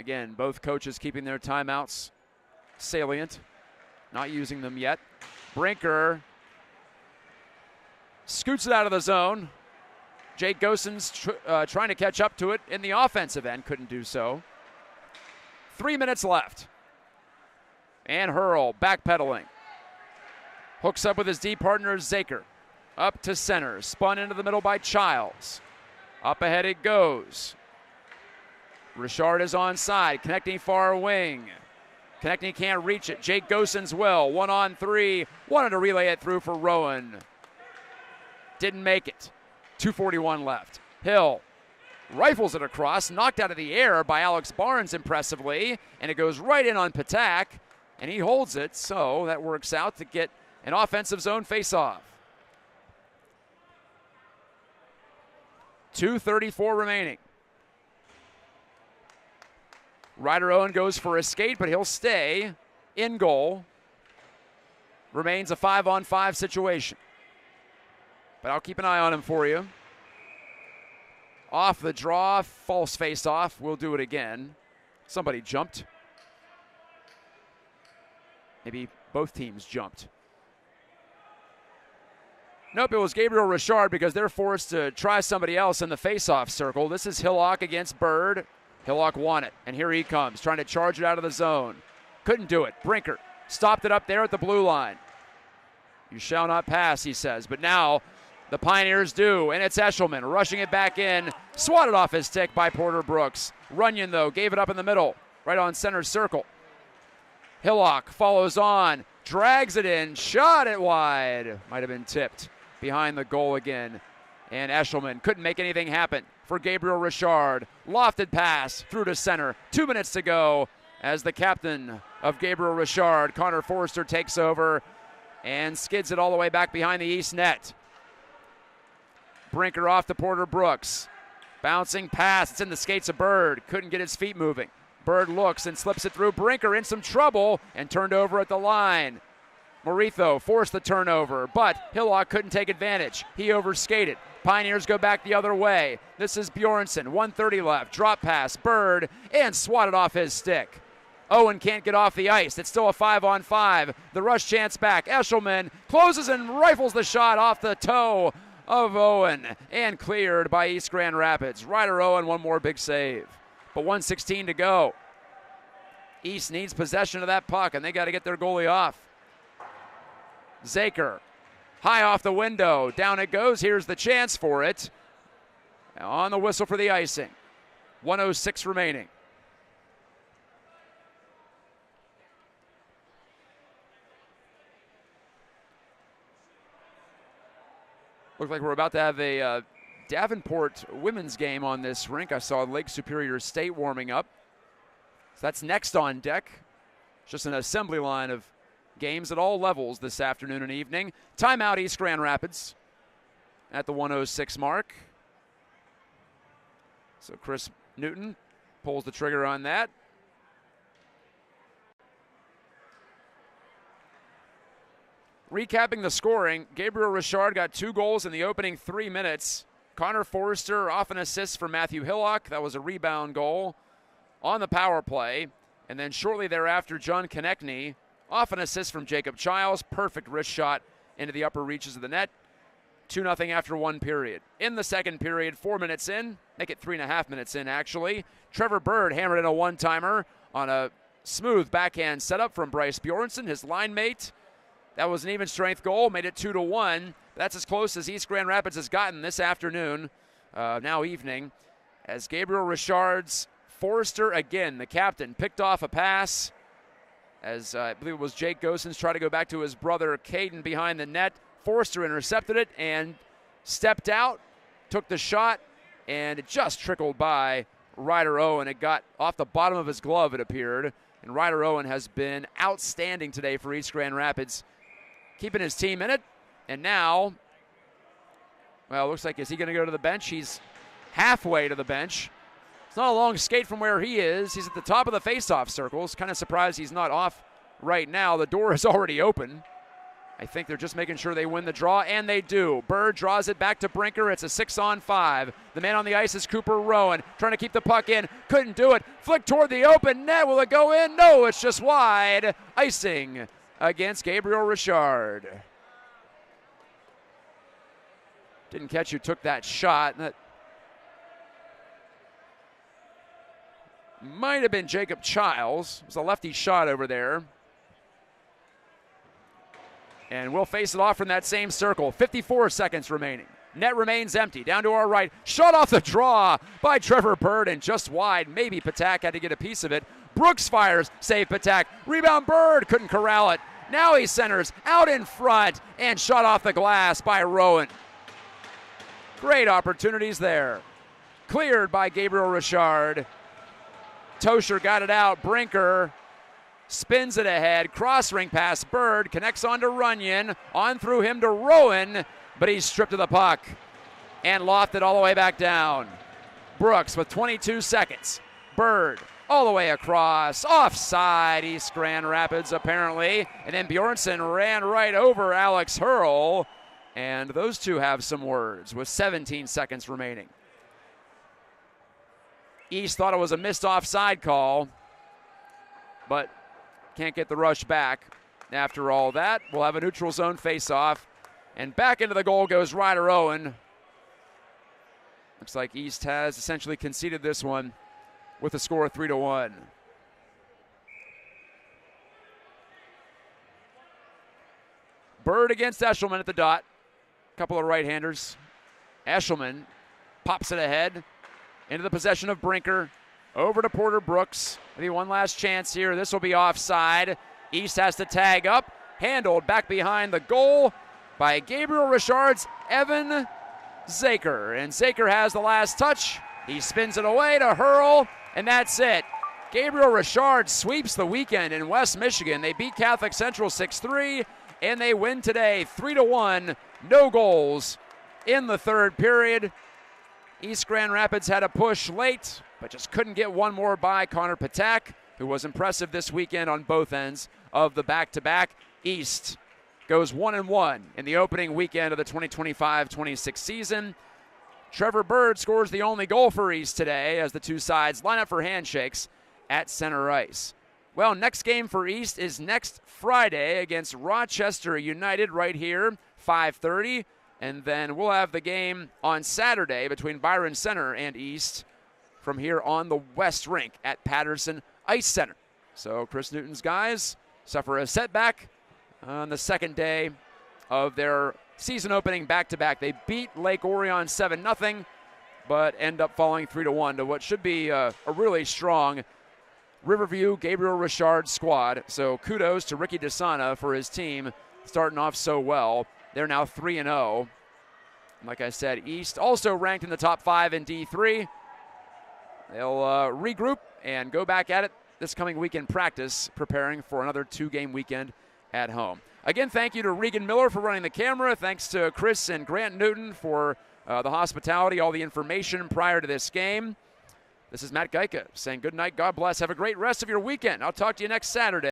Again, both coaches keeping their timeouts salient, not using them yet. Brinker scoots it out of the zone. Jake Gosens trying to catch up to it in the offensive end, couldn't do so. 3 minutes left. And Hurl backpedaling. Hooks up with his D partner, Zaker. Up to center, spun into the middle by Childs. Up ahead it goes. Richard is onside, connecting far wing. Connecting can't reach it. Jake Gosens will. 1-on-3. Wanted to relay it through for Rowan. Didn't make it. 2:41 left. Hill rifles it across, knocked out of the air by Alex Barnes impressively, and it goes right in on Patak, and he holds it, so that works out to get an offensive zone face-off. 2:34 remaining. Ryder Owen goes for a skate, but he'll stay in goal. Remains a 5-on-5 situation. But I'll keep an eye on him for you. Off the draw, false face-off. We'll do it again. Somebody jumped. Maybe both teams jumped. Nope, it was Gabriel Richard because they're forced to try somebody else in the face-off circle. This is Hillock against Bird. Hillock won it, and here he comes, trying to charge it out of the zone. Couldn't do it. Brinker stopped it up there at the blue line. You shall not pass, he says, but now the Pioneers do, and it's Eshelman rushing it back in, swatted off his stick by Porter Brooks. Runyon, though, gave it up in the middle, right on center circle. Hillock follows on, drags it in, shot it wide. Might have been tipped behind the goal again. And Eshelman couldn't make anything happen for Gabriel Richard. Lofted pass through to center. 2 minutes to go as the captain of Gabriel Richard, Connor Forrester, takes over and skids it all the way back behind the east net. Brinker off to Porter Brooks. Bouncing pass. It's in the skates of Bird. Couldn't get his feet moving. Bird looks and slips it through. Brinker in some trouble and turned over at the line. Moritho forced the turnover, but Hillock couldn't take advantage. He overskated. Pioneers go back the other way. This is Bjornsson, 1:30 left. Drop pass, Bird, and swatted off his stick. Owen can't get off the ice. It's still a 5-on-5. The rush chance back. Eshelman closes and rifles the shot off the toe of Owen and cleared by East Grand Rapids. Ryder Owen, one more big save. But 1:16 to go. East needs possession of that puck, and they got to get their goalie off. Zaker, high off the window. Down it goes. Here's the chance for it. On the whistle for the icing. 1:06 remaining. Looks like we're about to have a Davenport women's game on this rink. I saw Lake Superior State warming up. So that's next on deck. Just an assembly line of games at all levels this afternoon and evening. Timeout, East Grand Rapids at the 1:06 mark. So Chris Newton pulls the trigger on that. Recapping the scoring, Gabriel Richard got 2 goals in the opening 3 minutes. Connor Forrester off an assist for Matthew Hillock. That was a rebound goal on the power play. And then shortly thereafter, John Konechny off an assist from Jacob Childs. Perfect wrist shot into the upper reaches of the net. 2-0 after 1 period. In the second period, 4 minutes in, make it 3.5 minutes in actually, Trevor Bird hammered in a one-timer on a smooth backhand setup from Bryce Bjornsson, his line mate. That was an even strength goal, made it 2-1. That's as close as East Grand Rapids has gotten this afternoon, now evening. as Gabriel Richard's Forrester, again, the captain, picked off a pass as I believe it was Jake Gosens tried to go back to his brother Caden behind the net. Forrester intercepted it and stepped out, took the shot, and it just trickled by Ryder Owen. It got off the bottom of his glove, it appeared. And Ryder Owen has been outstanding today for East Grand Rapids, keeping his team in it. And now, well, it looks like, is he going to go to the bench? He's halfway to the bench. It's not a long skate from where he is. He's at the top of the faceoff circles. Kind of surprised he's not off right now. The door is already open. I think they're just making sure they win the draw, and they do. Bird draws it back to Brinker. It's a 6-on-5. The man on the ice is Cooper Rowan, trying to keep the puck in. Couldn't do it. Flick toward the open net. Will it go in? No, it's just wide. Icing against Gabriel Richard. Didn't catch who took that shot. That might have been Jacob Childs. It was a lefty shot over there. And we'll face it off from that same circle. 54 seconds remaining. Net remains empty. Down to our right. Shot off the draw by Trevor Bird and just wide. Maybe Patak had to get a piece of it. Brooks fires. Save Patak. Rebound Bird. Couldn't corral it. Now he centers out in front and shot off the glass by Rowan. Great opportunities there. Cleared by Gabriel Richard. Tosher got it out. Brinker spins it ahead, cross ring pass, Bird, connects on to Runyon, on through him to Rowan, but he's stripped of the puck and lofted all the way back down. Brooks with 22 seconds. Bird all the way across, offside, East Grand Rapids apparently, and then Bjornsson ran right over Alex Hurl, and those two have some words with 17 seconds remaining. East thought it was a missed offside call, but can't get the rush back. After all that, we'll have a neutral zone face-off. And back into the goal goes Ryder Owen. Looks like East has essentially conceded this one with a score of 3-1. Bird against Eshelman at the dot. Couple of right-handers. Eshelman pops it ahead into the possession of Brinker. Over to Porter Brooks. Maybe one last chance here. This will be offside. East has to tag up. Handled back behind the goal by Gabriel Richard's Evan Zaker. And Zaker has the last touch. He spins it away to Hurl, and that's it. Gabriel Richard sweeps the weekend in West Michigan. They beat Catholic Central 6-3, and they win today 3-1. No goals in the third period. East Grand Rapids had a push late, but just couldn't get one more by Connor Patak, who was impressive this weekend on both ends of the back-to-back. East goes 1-1 in the opening weekend of the 2025-26 season. Trevor Bird scores the only goal for East today as the two sides line up for handshakes at center ice. Well, next game for East is next Friday against Rochester United right here, 5:30. And then we'll have the game on Saturday between Byron Center and East from here on the West Rink at Patterson Ice Center. So Chris Newton's guys suffer a setback on the second day of their season opening back-to-back. They beat Lake Orion 7-0, but end up falling 3-1 to what should be a really strong Riverview Gabriel Richard squad. So kudos to Ricky DeSana for his team starting off so well. They're now 3-0. Like I said, East also ranked in the top 5 in D3. They'll regroup and go back at it this coming week in practice, preparing for another 2-game weekend at home. Again, thank you to Regan Miller for running the camera. Thanks to Chris and Grant Newton for the hospitality, all the information prior to this game. This is Matt Gajtka saying good night, God bless. Have a great rest of your weekend. I'll talk to you next Saturday.